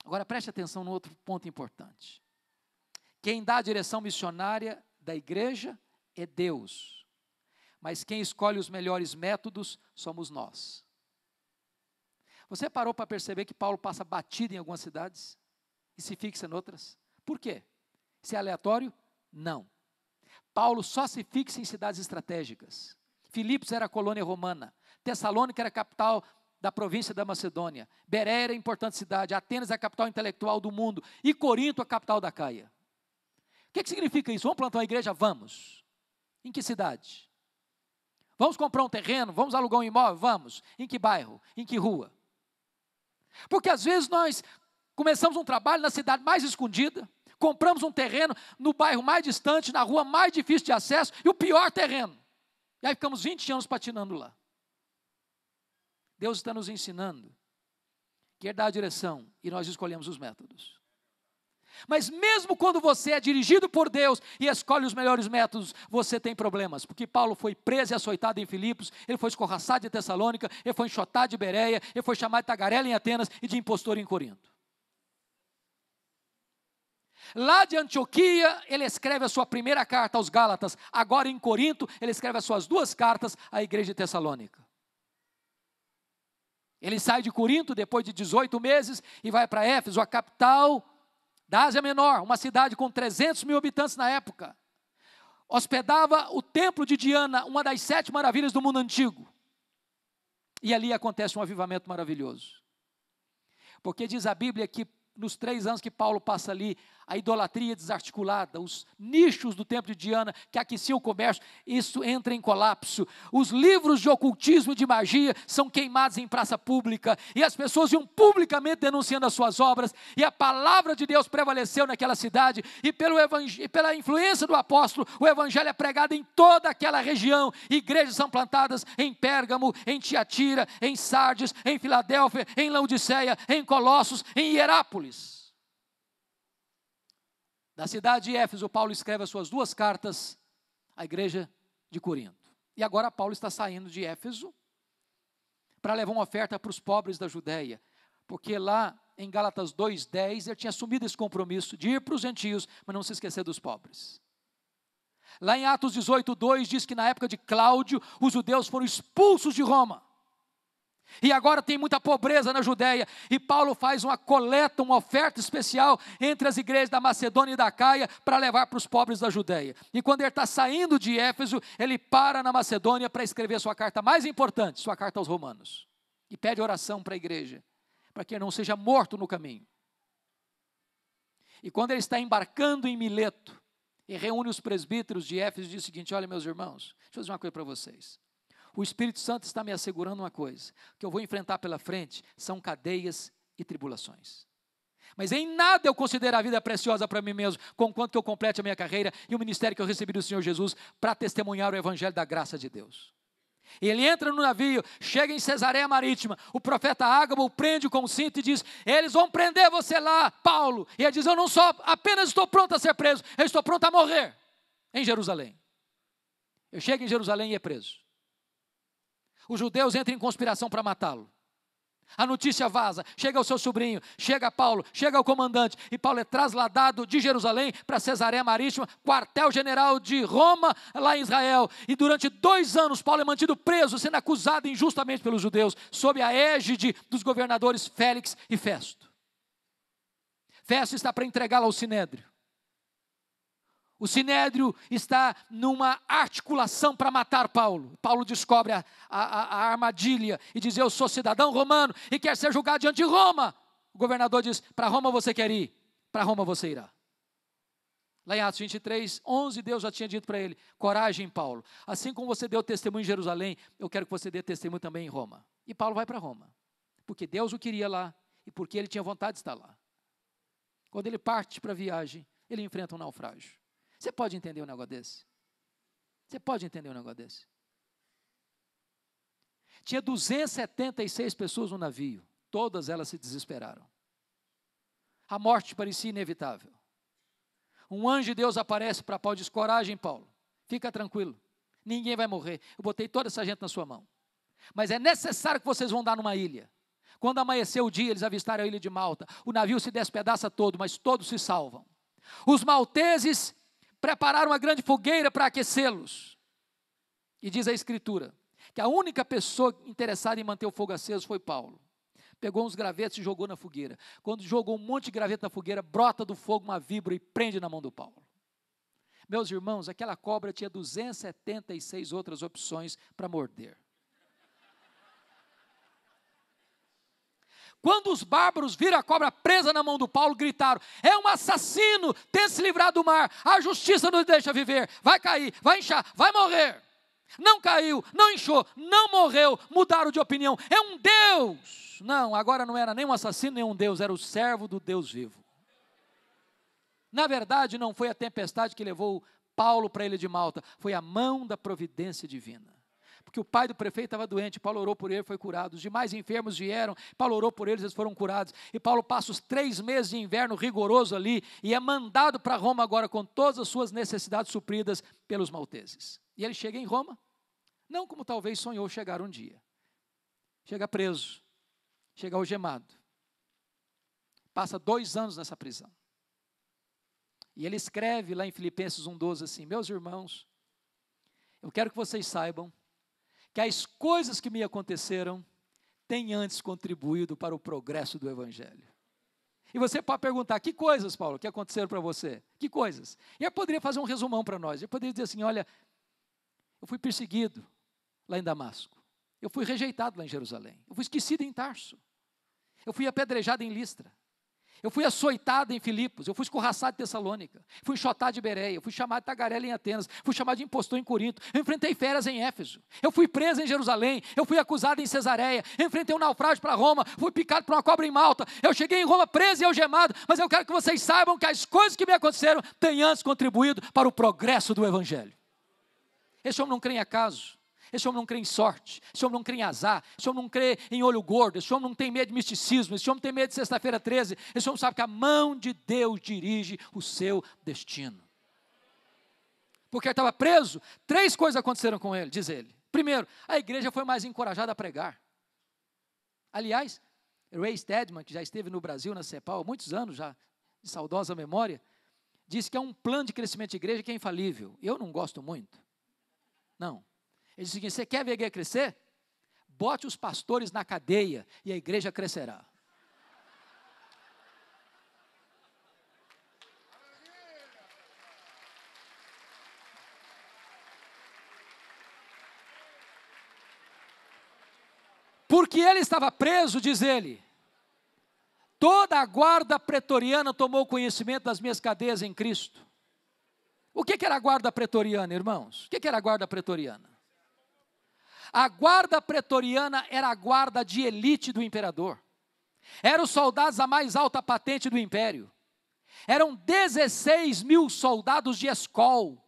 Agora preste atenção no outro ponto importante. Quem dá a direção missionária da igreja é Deus, mas quem escolhe os melhores métodos somos nós. Você parou para perceber que Paulo passa batido em algumas cidades e se fixa em outras? Por quê? Se é aleatório? Não. Paulo só se fixa em cidades estratégicas. Filipos era a colônia romana, Tessalônica era a capital da província da Macedônia, Bereia era a importante cidade, Atenas é a capital intelectual do mundo e Corinto a capital da Caia. O que significa isso? Vamos plantar uma igreja? Vamos. Em que cidade? Vamos comprar um terreno? Vamos alugar um imóvel? Vamos. Em que bairro? Em que rua? Porque às vezes nós começamos um trabalho na cidade mais escondida, compramos um terreno no bairro mais distante, na rua mais difícil de acesso, e o pior terreno. E aí ficamos 20 anos patinando lá. Deus está nos ensinando, quer dar a direção, e nós escolhemos os métodos. Mas mesmo quando você é dirigido por Deus e escolhe os melhores métodos, você tem problemas, porque Paulo foi preso e açoitado em Filipos, ele foi escorraçado em Tessalônica, ele foi enxotado de Bereia, ele foi chamado de tagarela em Atenas e de impostor em Corinto. Lá de Antioquia, ele escreve a sua primeira carta aos Gálatas, agora em Corinto, ele escreve as suas duas cartas à igreja de Tessalônica. Ele sai de Corinto depois de 18 meses e vai para Éfeso, a capital da Ásia Menor, uma cidade com 300 mil habitantes na época. Hospedava o templo de Diana, uma das 7 maravilhas do mundo antigo. E ali acontece um avivamento maravilhoso. Porque diz a Bíblia que nos 3 anos que Paulo passa ali, a idolatria desarticulada, os nichos do templo de Diana que aqueciam o comércio, isso entra em colapso. Os livros de ocultismo e de magia são queimados em praça pública, e as pessoas iam publicamente denunciando as suas obras, e a palavra de Deus prevaleceu naquela cidade, e pela influência do apóstolo, o evangelho é pregado em toda aquela região. Igrejas são plantadas em Pérgamo, em Tiatira, em Sardes, em Filadélfia, em Laodiceia, em Colossos, em Hierápolis. Da cidade de Éfeso, Paulo escreve as suas 2 cartas à igreja de Corinto. E agora Paulo está saindo de Éfeso para levar uma oferta para os pobres da Judéia, porque lá em Gálatas 2:10 ele tinha assumido esse compromisso de ir para os gentios, mas não se esquecer dos pobres. Lá em Atos 18:2 diz que na época de Cláudio, os judeus foram expulsos de Roma. E agora tem muita pobreza na Judéia, e Paulo faz uma coleta, uma oferta especial entre as igrejas da Macedônia e da Caia, para levar para os pobres da Judéia. E quando ele está saindo de Éfeso, ele para na Macedônia para escrever sua carta mais importante, sua carta aos Romanos. E pede oração para a igreja, para que ele não seja morto no caminho. E quando ele está embarcando em Mileto, e reúne os presbíteros de Éfeso, diz o seguinte: olha, meus irmãos, deixa eu dizer uma coisa para vocês. O Espírito Santo está me assegurando uma coisa, que eu vou enfrentar pela frente, são cadeias e tribulações. Mas em nada eu considero a vida preciosa para mim mesmo, conquanto que eu complete a minha carreira e o ministério que eu recebi do Senhor Jesus, para testemunhar o evangelho da graça de Deus. E ele entra no navio, chega em Cesareia Marítima, o profeta Ágabo o prende com o cinto e diz: eles vão prender você lá, Paulo. E ele diz: eu não só apenas estou pronto a ser preso, eu estou pronto a morrer em Jerusalém. Eu chego em Jerusalém e é preso. Os judeus entram em conspiração para matá-lo. A notícia vaza, chega ao seu sobrinho, chega a Paulo, chega ao comandante, e Paulo é trasladado de Jerusalém para Cesareia Marítima, quartel-general de Roma, lá em Israel. E durante 2 anos Paulo é mantido preso, sendo acusado injustamente pelos judeus, sob a égide dos governadores Félix e Festo. Festo está para entregá-lo ao Sinédrio. O Sinédrio está numa articulação para matar Paulo. Paulo descobre a armadilha e diz: eu sou cidadão romano e quero ser julgado diante de Roma. O governador diz: para Roma você quer ir, para Roma você irá. Lá em Atos 23, 11, Deus já tinha dito para ele, coragem, Paulo. Assim como você deu testemunho em Jerusalém, eu quero que você dê testemunho também em Roma. E Paulo vai para Roma, porque Deus o queria lá e porque ele tinha vontade de estar lá. Quando ele parte para a viagem, ele enfrenta um naufrágio. Você pode entender um negócio desse? Você pode entender um negócio desse? Tinha 276 pessoas no navio, todas elas se desesperaram. A morte parecia inevitável. Um anjo de Deus aparece para Paulo e diz, coragem, Paulo, fica tranquilo, ninguém vai morrer, eu botei toda essa gente na sua mão. Mas é necessário que vocês vão dar numa ilha. Quando amanheceu o dia, eles avistaram a ilha de Malta. O navio se despedaça todo, mas todos se salvam. Os malteses prepararam uma grande fogueira para aquecê-los. E diz a Escritura, que a única pessoa interessada em manter o fogo aceso foi Paulo. Pegou uns gravetos e jogou na fogueira. Quando jogou um monte de graveto na fogueira, brota do fogo uma víbora e prende na mão do Paulo. Meus irmãos, aquela cobra tinha 276 outras opções para morder. Quando os bárbaros viram a cobra presa na mão do Paulo, gritaram, é um assassino, tenta se livrar do mar, a justiça nos deixa viver, vai cair, vai inchar, vai morrer. Não caiu, não inchou, não morreu, mudaram de opinião, é um Deus. Não, agora não era nem um assassino, nem um Deus, era o servo do Deus vivo. Na verdade, não foi a tempestade que levou Paulo para a ilha de Malta, foi a mão da providência divina. Porque o pai do prefeito estava doente, Paulo orou por ele, foi curado. Os demais enfermos vieram, Paulo orou por eles, eles foram curados. E Paulo passa os 3 meses de inverno rigoroso ali, e é mandado para Roma agora com todas as suas necessidades supridas pelos malteses. E ele chega em Roma, não como talvez sonhou chegar um dia. Chega preso, chega algemado. Passa 2 anos nessa prisão. E ele escreve lá em Filipenses 1,12 assim, meus irmãos, eu quero que vocês saibam que as coisas que me aconteceram têm antes contribuído para o progresso do Evangelho. E você pode perguntar, que coisas, Paulo, que aconteceram para você? Que coisas? E eu poderia fazer um resumão para nós. Eu poderia dizer assim, olha, eu fui perseguido lá em Damasco. Eu fui rejeitado lá em Jerusalém. Eu fui esquecido em Tarso. Eu fui apedrejado em Listra. Eu fui açoitado em Filipos, eu fui escorraçado em Tessalônica, fui enxotado de Bereia, eu fui chamado de tagarela em Atenas, fui chamado de impostor em Corinto, eu enfrentei feras em Éfeso, eu fui preso em Jerusalém, eu fui acusado em Cesareia, eu enfrentei um naufrágio para Roma, fui picado por uma cobra em Malta, eu cheguei em Roma preso e algemado, mas eu quero que vocês saibam que as coisas que me aconteceram têm antes contribuído para o progresso do Evangelho. Esse homem não crê em acaso. Esse homem não crê em sorte, esse homem não crê em azar, esse homem não crê em olho gordo, esse homem não tem medo de misticismo, esse homem tem medo de sexta-feira 13, esse homem sabe que a mão de Deus dirige o seu destino. Porque ele estava preso, 3 coisas aconteceram com ele, diz ele. Primeiro, a igreja foi mais encorajada a pregar. Aliás, Ray Stedman, que já esteve no Brasil, na CEPAL, há muitos anos já, de saudosa memória, disse que é um plano de crescimento de igreja que é infalível. Eu não gosto muito. Não. Ele diz o seguinte, você quer ver a igreja crescer? Bote os pastores na cadeia e a igreja crescerá. Porque ele estava preso, diz ele, toda a guarda pretoriana tomou conhecimento das minhas cadeias em Cristo. O que era a guarda pretoriana, irmãos? O que era a guarda pretoriana? A guarda pretoriana era a guarda de elite do imperador. Eram os soldados da mais alta patente do império. Eram 16 mil soldados de escol.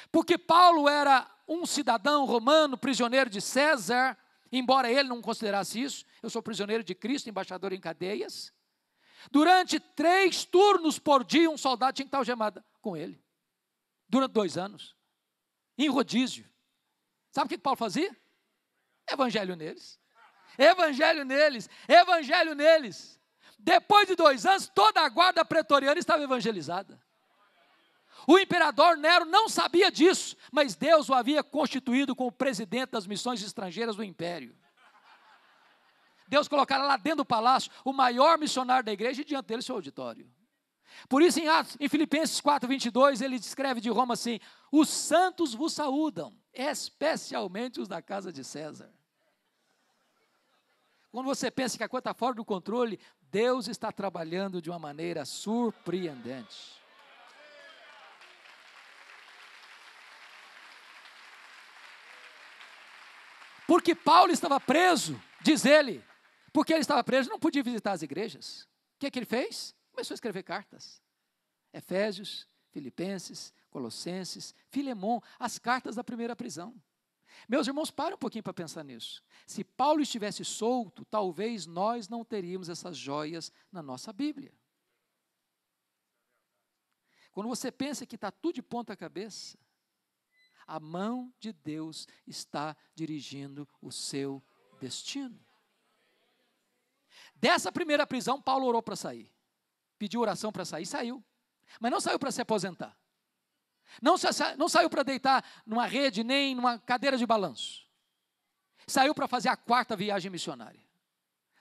Porque Paulo era um cidadão romano, prisioneiro de César, embora ele não considerasse isso. Eu sou prisioneiro de Cristo, embaixador em cadeias. Durante 3 turnos por dia, um soldado tinha que estar algemado com ele. Durante 2 anos. Em rodízio. Sabe o que Paulo fazia? Evangelho neles. Evangelho neles. Evangelho neles. Depois de 2 anos, toda a guarda pretoriana estava evangelizada. O imperador Nero não sabia disso, mas Deus o havia constituído como presidente das missões estrangeiras do império. Deus colocara lá dentro do palácio o maior missionário da igreja e diante dele seu auditório. Por isso em Filipenses 4:22 ele descreve de Roma assim, os santos vos saúdam, especialmente os da casa de César. Quando você pensa que a coisa está fora do controle, Deus está trabalhando de uma maneira surpreendente. Porque Paulo estava preso, diz ele, porque ele estava preso, não podia visitar as igrejas. O que é que ele fez? Começou a escrever cartas. Efésios, Filipenses, Colossenses, Filemon, as cartas da primeira prisão. Meus irmãos, para um pouquinho para pensar nisso. Se Paulo estivesse solto, talvez nós não teríamos essas joias na nossa Bíblia. Quando você pensa que está tudo de ponta cabeça, a mão de Deus está dirigindo o seu destino. Dessa primeira prisão, Paulo orou para sair. Pediu oração para sair, saiu. Mas não saiu para se aposentar. Não saiu para deitar numa rede, nem numa cadeira de balanço. Saiu para fazer a 4ª viagem missionária.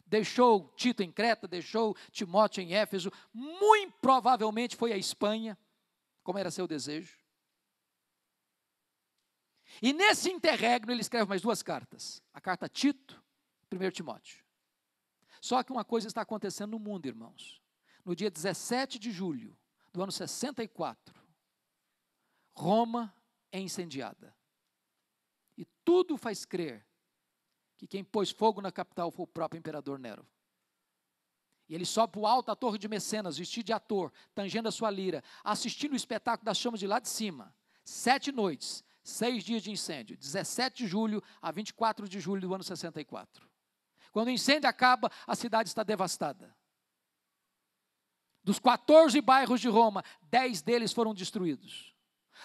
Deixou Tito em Creta, deixou Timóteo em Éfeso, muito provavelmente foi à Espanha, como era seu desejo. E nesse interregno ele escreve mais 2 cartas, a carta a Tito e 1 Timóteo. Só que uma coisa está acontecendo no mundo, irmãos. No dia 17 de julho do ano 64, Roma é incendiada. E tudo faz crer que quem pôs fogo na capital foi o próprio imperador Nero. E ele sobe para o alto da torre de Mecenas, vestido de ator, tangendo a sua lira, assistindo o espetáculo das chamas de lá de cima. 7 noites, 6 dias de incêndio, 17 de julho a 24 de julho do ano 64. Quando o incêndio acaba, a cidade está devastada. Dos 14 bairros de Roma, 10 deles foram destruídos.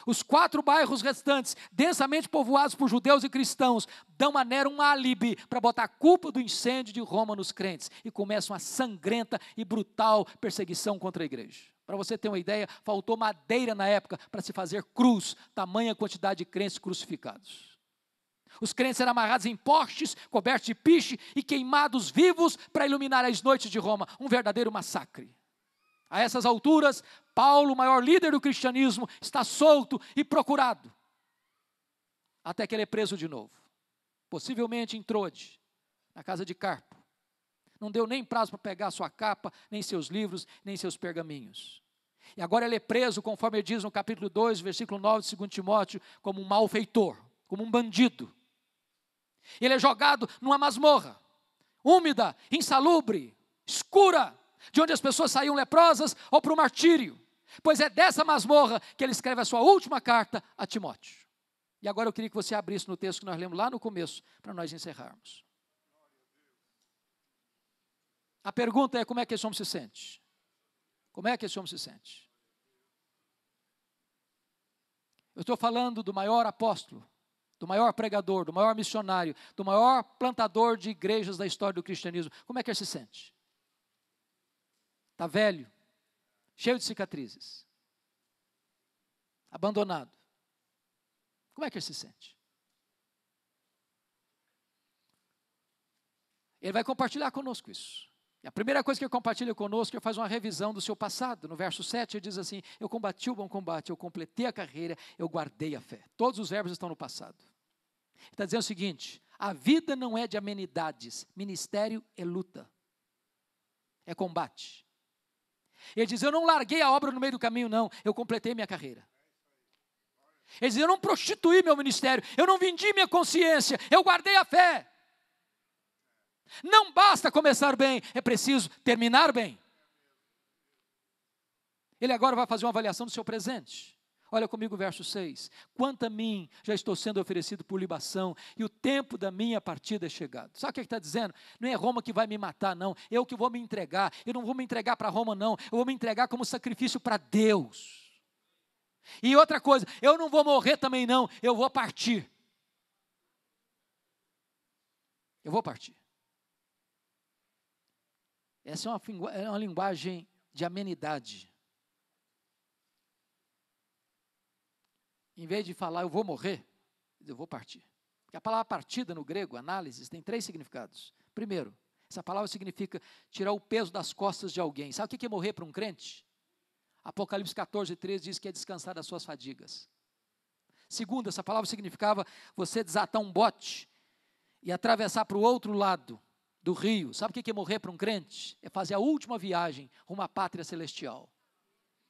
Os 4 bairros restantes, densamente povoados por judeus e cristãos, dão a Nero um álibi para botar a culpa do incêndio de Roma nos crentes. E começa uma sangrenta e brutal perseguição contra a igreja. Para você ter uma ideia, faltou madeira na época para se fazer cruz, tamanha quantidade de crentes crucificados. Os crentes eram amarrados em postes, cobertos de piche e queimados vivos para iluminar as noites de Roma. Um verdadeiro massacre. A essas alturas, Paulo, o maior líder do cristianismo, está solto e procurado. Até que ele é preso de novo. Possivelmente em Troade, na casa de Carpo. Não deu nem prazo para pegar sua capa, nem seus livros, nem seus pergaminhos. E agora ele é preso, conforme ele diz no capítulo 2, versículo 9 de 2 Timóteo, como um malfeitor, como um bandido. Ele é jogado numa masmorra, úmida, insalubre, escura, de onde as pessoas saíam leprosas ou para o martírio. Pois é dessa masmorra que ele escreve a sua última carta a Timóteo. E agora eu queria que você abrisse no texto que nós lemos lá no começo, para nós encerrarmos. A pergunta é: como é que esse homem se sente? Como é que esse homem se sente? Eu estou falando do maior apóstolo, do maior pregador, do maior missionário, do maior plantador de igrejas da história do cristianismo. Como é que ele se sente? Está velho, cheio de cicatrizes, abandonado. Como é que ele se sente? Ele vai compartilhar conosco isso. E a primeira coisa que ele compartilha conosco, ele faz uma revisão do seu passado. No verso 7 ele diz assim: eu combati o bom combate, eu completei a carreira, eu guardei a fé. Todos os verbos estão no passado. Ele está dizendo o seguinte: a vida não é de amenidades, ministério é luta, é combate. Ele diz: eu não larguei a obra no meio do caminho, não, eu completei minha carreira. Ele diz: eu não prostituí meu ministério, eu não vendi minha consciência, eu guardei a fé. Não basta começar bem, é preciso terminar bem. Ele agora vai fazer uma avaliação do seu presente. Olha comigo o verso 6. Quanto a mim, já estou sendo oferecido por libação, e o tempo da minha partida é chegado. Sabe o que ele está dizendo? Não é Roma que vai me matar, não. Eu que vou me entregar. Eu não vou me entregar para Roma, não. Eu vou me entregar como sacrifício para Deus. E outra coisa, eu não vou morrer também, não. Eu vou partir. Eu vou partir. Essa é uma linguagem de amenidade. Em vez de falar eu vou morrer, eu vou partir. Porque a palavra partida no grego, análise, tem 3 significados. Primeiro, essa palavra significa tirar o peso das costas de alguém. Sabe o que é morrer para um crente? Apocalipse 14:13 diz que é descansar das suas fadigas. Segundo, essa palavra significava você desatar um bote e atravessar para o outro lado do rio. Sabe o que é morrer para um crente? É fazer a última viagem rumo à pátria celestial.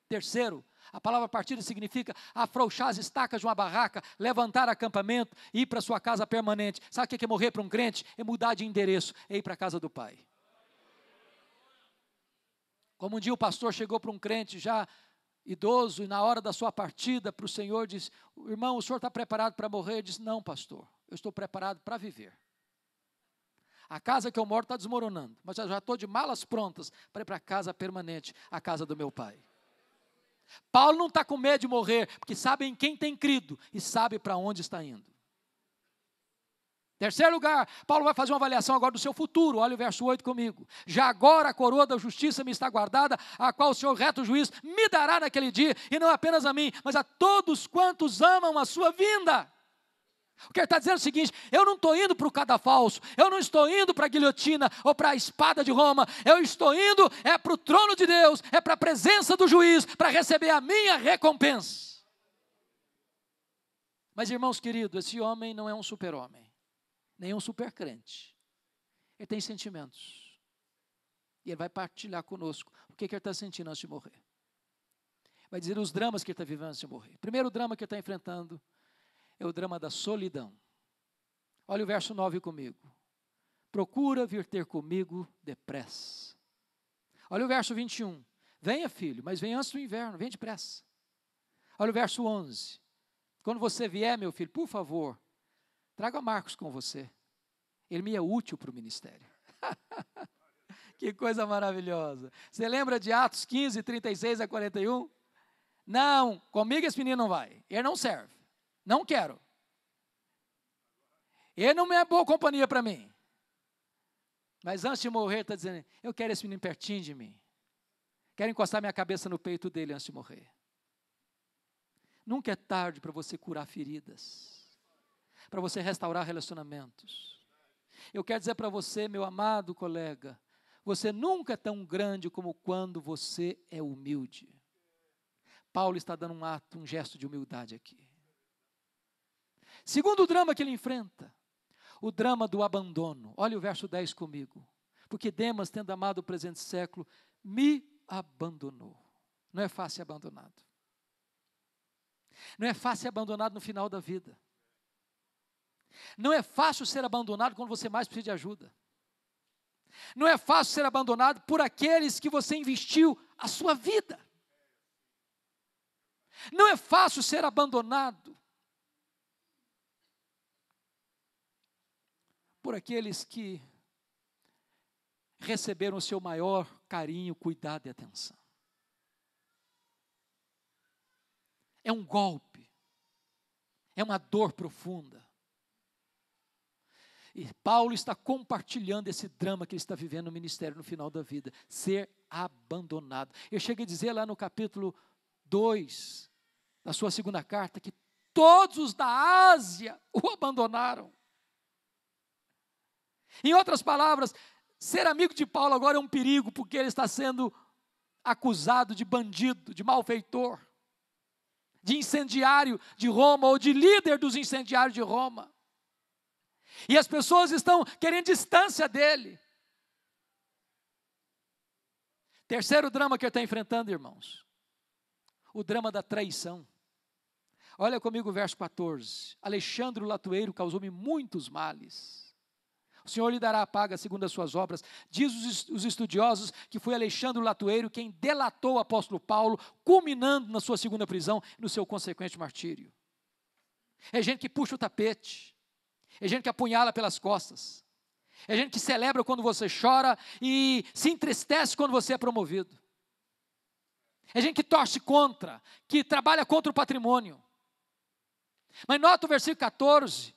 Terceiro, a palavra partida significa afrouxar as estacas de uma barraca, levantar acampamento e ir para sua casa permanente. Sabe o que é morrer para um crente? É mudar de endereço, é ir para a casa do Pai. Como um dia o pastor chegou para um crente já idoso e na hora da sua partida para o Senhor disse: irmão, o senhor está preparado para morrer? Ele disse: não, pastor, eu estou preparado para viver. A casa que eu moro está desmoronando, mas eu já estou de malas prontas para ir para a casa permanente, a casa do meu Pai. Paulo não está com medo de morrer, porque sabe em quem tem crido e sabe para onde está indo. Terceiro lugar, Paulo vai fazer uma avaliação agora do seu futuro. Olha o verso 8 comigo. Já agora a coroa da justiça me está guardada, a qual o Senhor reto juiz me dará naquele dia, e não apenas a mim, mas a todos quantos amam a sua vinda. O que ele está dizendo é o seguinte: eu não estou indo para o cadafalso, eu não estou indo para a guilhotina ou para a espada de Roma, eu estou indo para o trono de Deus, é para a presença do juiz, para receber a minha recompensa. Mas irmãos queridos, esse homem não é um super-homem, nem um super-crente. Ele tem sentimentos, e ele vai partilhar conosco o que ele está sentindo antes de morrer. Vai dizer os dramas que ele está vivendo antes de morrer. O primeiro drama que ele está enfrentando é o drama da solidão. Olha o verso 9 comigo. Procura vir ter comigo depressa. Olha o verso 21. Venha, filho, mas venha antes do inverno, venha depressa. Olha o verso 11. Quando você vier, meu filho, por favor, traga Marcos com você. Ele me é útil para o ministério. Que coisa maravilhosa. Você lembra de Atos 15, 36 a 41? Não, comigo esse menino não vai. Ele não serve. Não quero. Ele não é boa companhia para mim. Mas antes de morrer, está dizendo: eu quero esse menino pertinho de mim. Quero encostar minha cabeça no peito dele antes de morrer. Nunca é tarde para você curar feridas, para você restaurar relacionamentos. Eu quero dizer para você, meu amado colega, você nunca é tão grande como quando você é humilde. Paulo está dando um gesto de humildade aqui. Segundo drama que ele enfrenta, o drama do abandono. Olha o verso 10 comigo. Porque Demas, tendo amado o presente século, me abandonou. Não é fácil ser abandonado. Não é fácil ser abandonado no final da vida. Não é fácil ser abandonado quando você mais precisa de ajuda. Não é fácil ser abandonado por aqueles que você investiu a sua vida. Não é fácil ser abandonado por aqueles que receberam o seu maior carinho, cuidado e atenção. É um golpe, é uma dor profunda. E Paulo está compartilhando esse drama que ele está vivendo no ministério no final da vida, ser abandonado. Eu cheguei a dizer lá no capítulo 2, da sua segunda carta, que todos os da Ásia o abandonaram. Em outras palavras, ser amigo de Paulo agora é um perigo, porque ele está sendo acusado de bandido, de malfeitor, de incendiário de Roma, ou de líder dos incendiários de Roma. E as pessoas estão querendo distância dele. Terceiro drama que ele está enfrentando, irmãos, o drama da traição. Olha comigo o verso 14. Alexandre o latoeiro causou-me muitos males. O Senhor lhe dará a paga segundo as suas obras. Diz os estudiosos que foi Alexandre o latoeiro quem delatou o apóstolo Paulo, culminando na sua segunda prisão e no seu consequente martírio. É gente que puxa o tapete, é gente que apunhala pelas costas, é gente que celebra quando você chora e se entristece quando você é promovido. É gente que torce contra, que trabalha contra o patrimônio. Mas nota o versículo 14,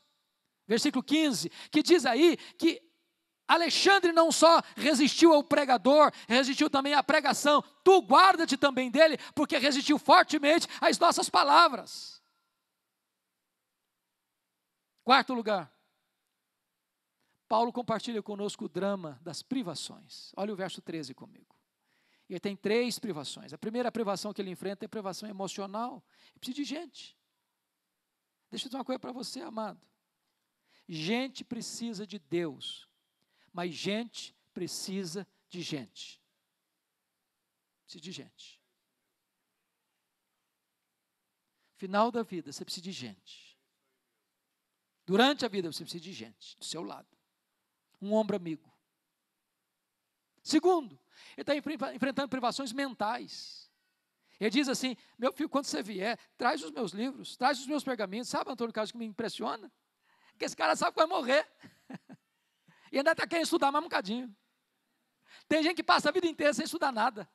versículo 15, que diz aí que Alexandre não só resistiu ao pregador, resistiu também à pregação. Tu guarda-te também dele, porque resistiu fortemente às nossas palavras. Quarto lugar, Paulo compartilha conosco o drama das privações. Olha o verso 13 comigo. Ele tem 3 privações. A primeira privação que ele enfrenta é a privação emocional. Ele precisa de gente. Deixa eu dizer uma coisa para você, amado. Gente precisa de Deus, mas gente precisa de gente. Precisa de gente. Final da vida, você precisa de gente. Durante a vida, você precisa de gente do seu lado. Um ombro amigo. Segundo, ele está enfrentando privações mentais. Ele diz assim: meu filho, quando você vier, traz os meus livros, traz os meus pergaminhos. Sabe, Antônio Carlos, que me impressiona? Que esse cara sabe que vai morrer. E ainda está querendo estudar mais um bocadinho. Tem gente que passa a vida inteira sem estudar nada.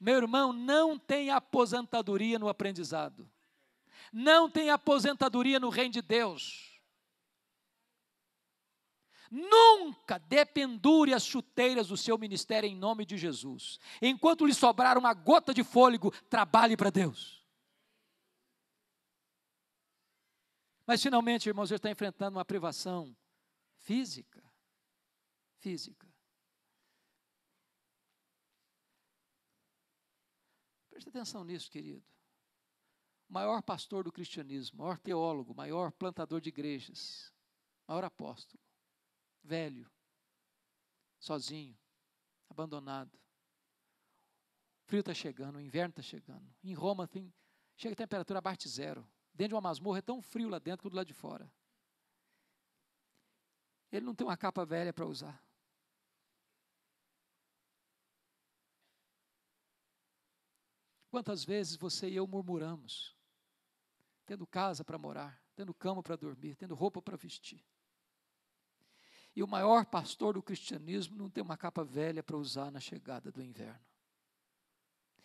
Meu irmão, não tem aposentadoria no aprendizado. Não tem aposentadoria no reino de Deus. Nunca dependure as chuteiras do seu ministério em nome de Jesus. Enquanto lhe sobrar uma gota de fôlego, trabalhe para Deus. Mas finalmente, irmãos, ele está enfrentando uma privação física. Preste atenção nisso, querido. O maior pastor do cristianismo, maior teólogo, maior plantador de igrejas, maior apóstolo, velho, sozinho, abandonado. O frio está chegando, o inverno está chegando. Em Roma chega a temperatura abaixo de zero. Dentro de uma masmorra é tão frio lá dentro quanto lá de fora. Ele não tem uma capa velha para usar. Quantas vezes você e eu murmuramos, tendo casa para morar, tendo cama para dormir, tendo roupa para vestir. E o maior pastor do cristianismo não tem uma capa velha para usar na chegada do inverno.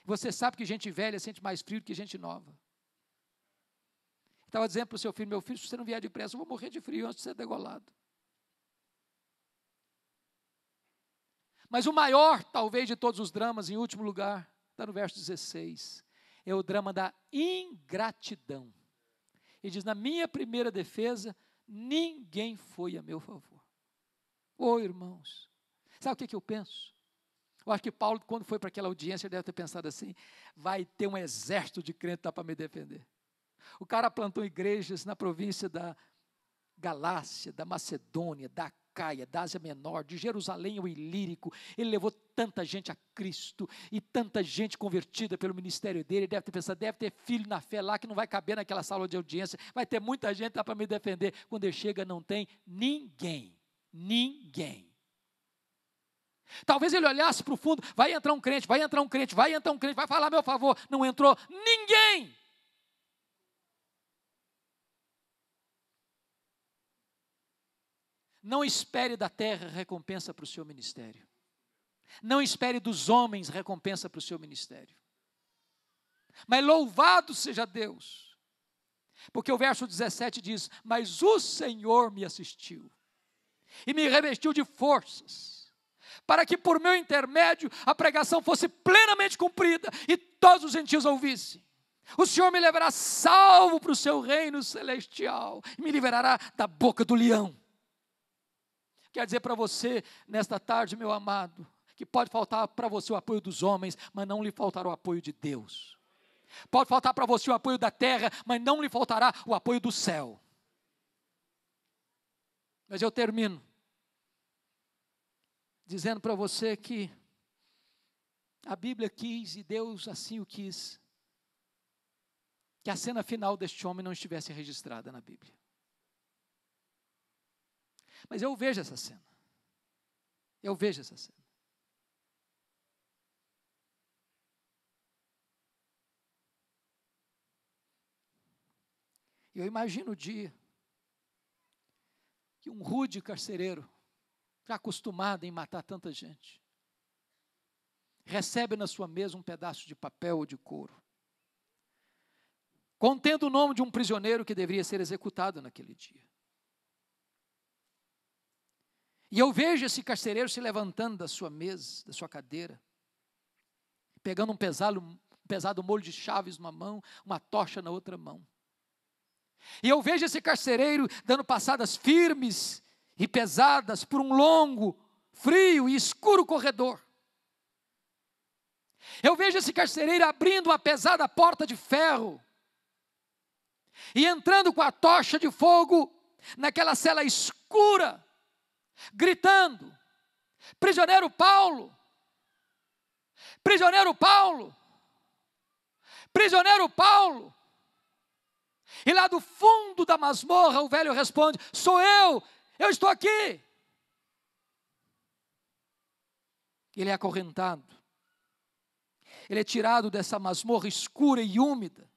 Você sabe que gente velha sente mais frio do que gente nova. Estava dizendo para o seu filho: meu filho, se você não vier depressa, eu vou morrer de frio antes de ser degolado. Mas o maior, talvez, de todos os dramas, em último lugar, está no verso 16, é o drama da ingratidão. Ele diz: na minha primeira defesa, ninguém foi a meu favor. Ô irmãos, sabe o que eu penso? Eu acho que Paulo, quando foi para aquela audiência, ele deve ter pensado assim: vai ter um exército de crentes para me defender. O cara plantou igrejas na província da Galácia, da Macedônia, da Acaia, da Ásia Menor, de Jerusalém ao Ilírico. Ele levou tanta gente a Cristo e tanta gente convertida pelo ministério dele. Ele deve ter pensado: deve ter filho na fé lá que não vai caber naquela sala de audiência, vai ter muita gente lá para me defender. Quando ele chega, não tem ninguém. Talvez ele olhasse para o fundo: vai entrar um crente, vai entrar um crente, vai entrar um crente, vai falar a meu favor. Não entrou ninguém. Não espere da terra recompensa para o seu ministério. Não espere dos homens recompensa para o seu ministério. Mas louvado seja Deus, porque o verso 17 diz: mas o Senhor me assistiu e me revestiu de forças, para que por meu intermédio a pregação fosse plenamente cumprida e todos os gentios ouvissem. O Senhor me levará salvo para o seu reino celestial e me liberará da boca do leão. Quer dizer para você, nesta tarde, meu amado, que pode faltar para você o apoio dos homens, mas não lhe faltará o apoio de Deus. Pode faltar para você o apoio da terra, mas não lhe faltará o apoio do céu. Mas eu termino dizendo para você que a Bíblia quis, e Deus assim o quis, que a cena final deste homem não estivesse registrada na Bíblia. Mas eu vejo essa cena. Eu imagino o dia que um rude carcereiro, já acostumado em matar tanta gente, recebe na sua mesa um pedaço de papel ou de couro, contendo o nome de um prisioneiro que deveria ser executado naquele dia. E eu vejo esse carcereiro se levantando da sua mesa, da sua cadeira, pegando um pesado molho de chaves numa mão, uma tocha na outra mão. E eu vejo esse carcereiro dando passadas firmes e pesadas por um longo, frio e escuro corredor. Eu vejo esse carcereiro abrindo uma pesada porta de ferro e entrando com a tocha de fogo naquela cela escura, gritando: prisioneiro Paulo, prisioneiro Paulo. E lá do fundo da masmorra o velho responde: sou eu estou aqui. Ele é acorrentado, ele é tirado dessa masmorra escura e úmida,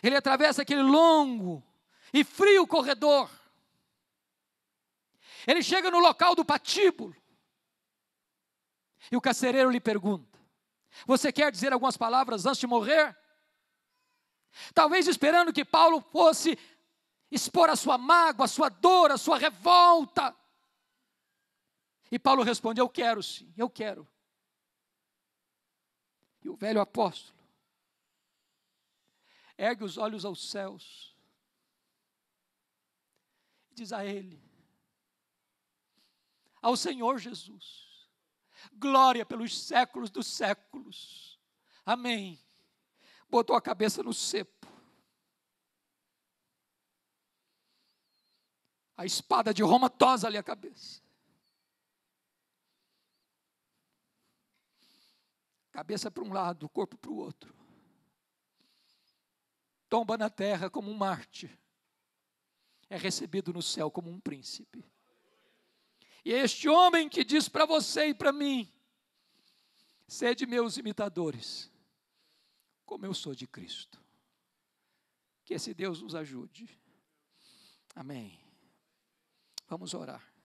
ele atravessa aquele longo e frio corredor, ele chega no local do patíbulo, e o carcereiro lhe pergunta: você quer dizer algumas palavras antes de morrer? Talvez esperando que Paulo fosse expor a sua mágoa, a sua dor, a sua revolta. E Paulo responde: eu quero sim, eu quero. E o velho apóstolo ergue os olhos aos céus e diz a ele, ao Senhor Jesus, glória pelos séculos dos séculos, amém. Botou a cabeça no cepo, a espada de Roma tosa-lhe a cabeça, cabeça para um lado, o corpo para o outro, tomba na terra como um mártir, é recebido no céu como um príncipe. E é este homem que diz para você e para mim: sede meus imitadores, como eu sou de Cristo. Que esse Deus nos ajude. Amém. Vamos orar.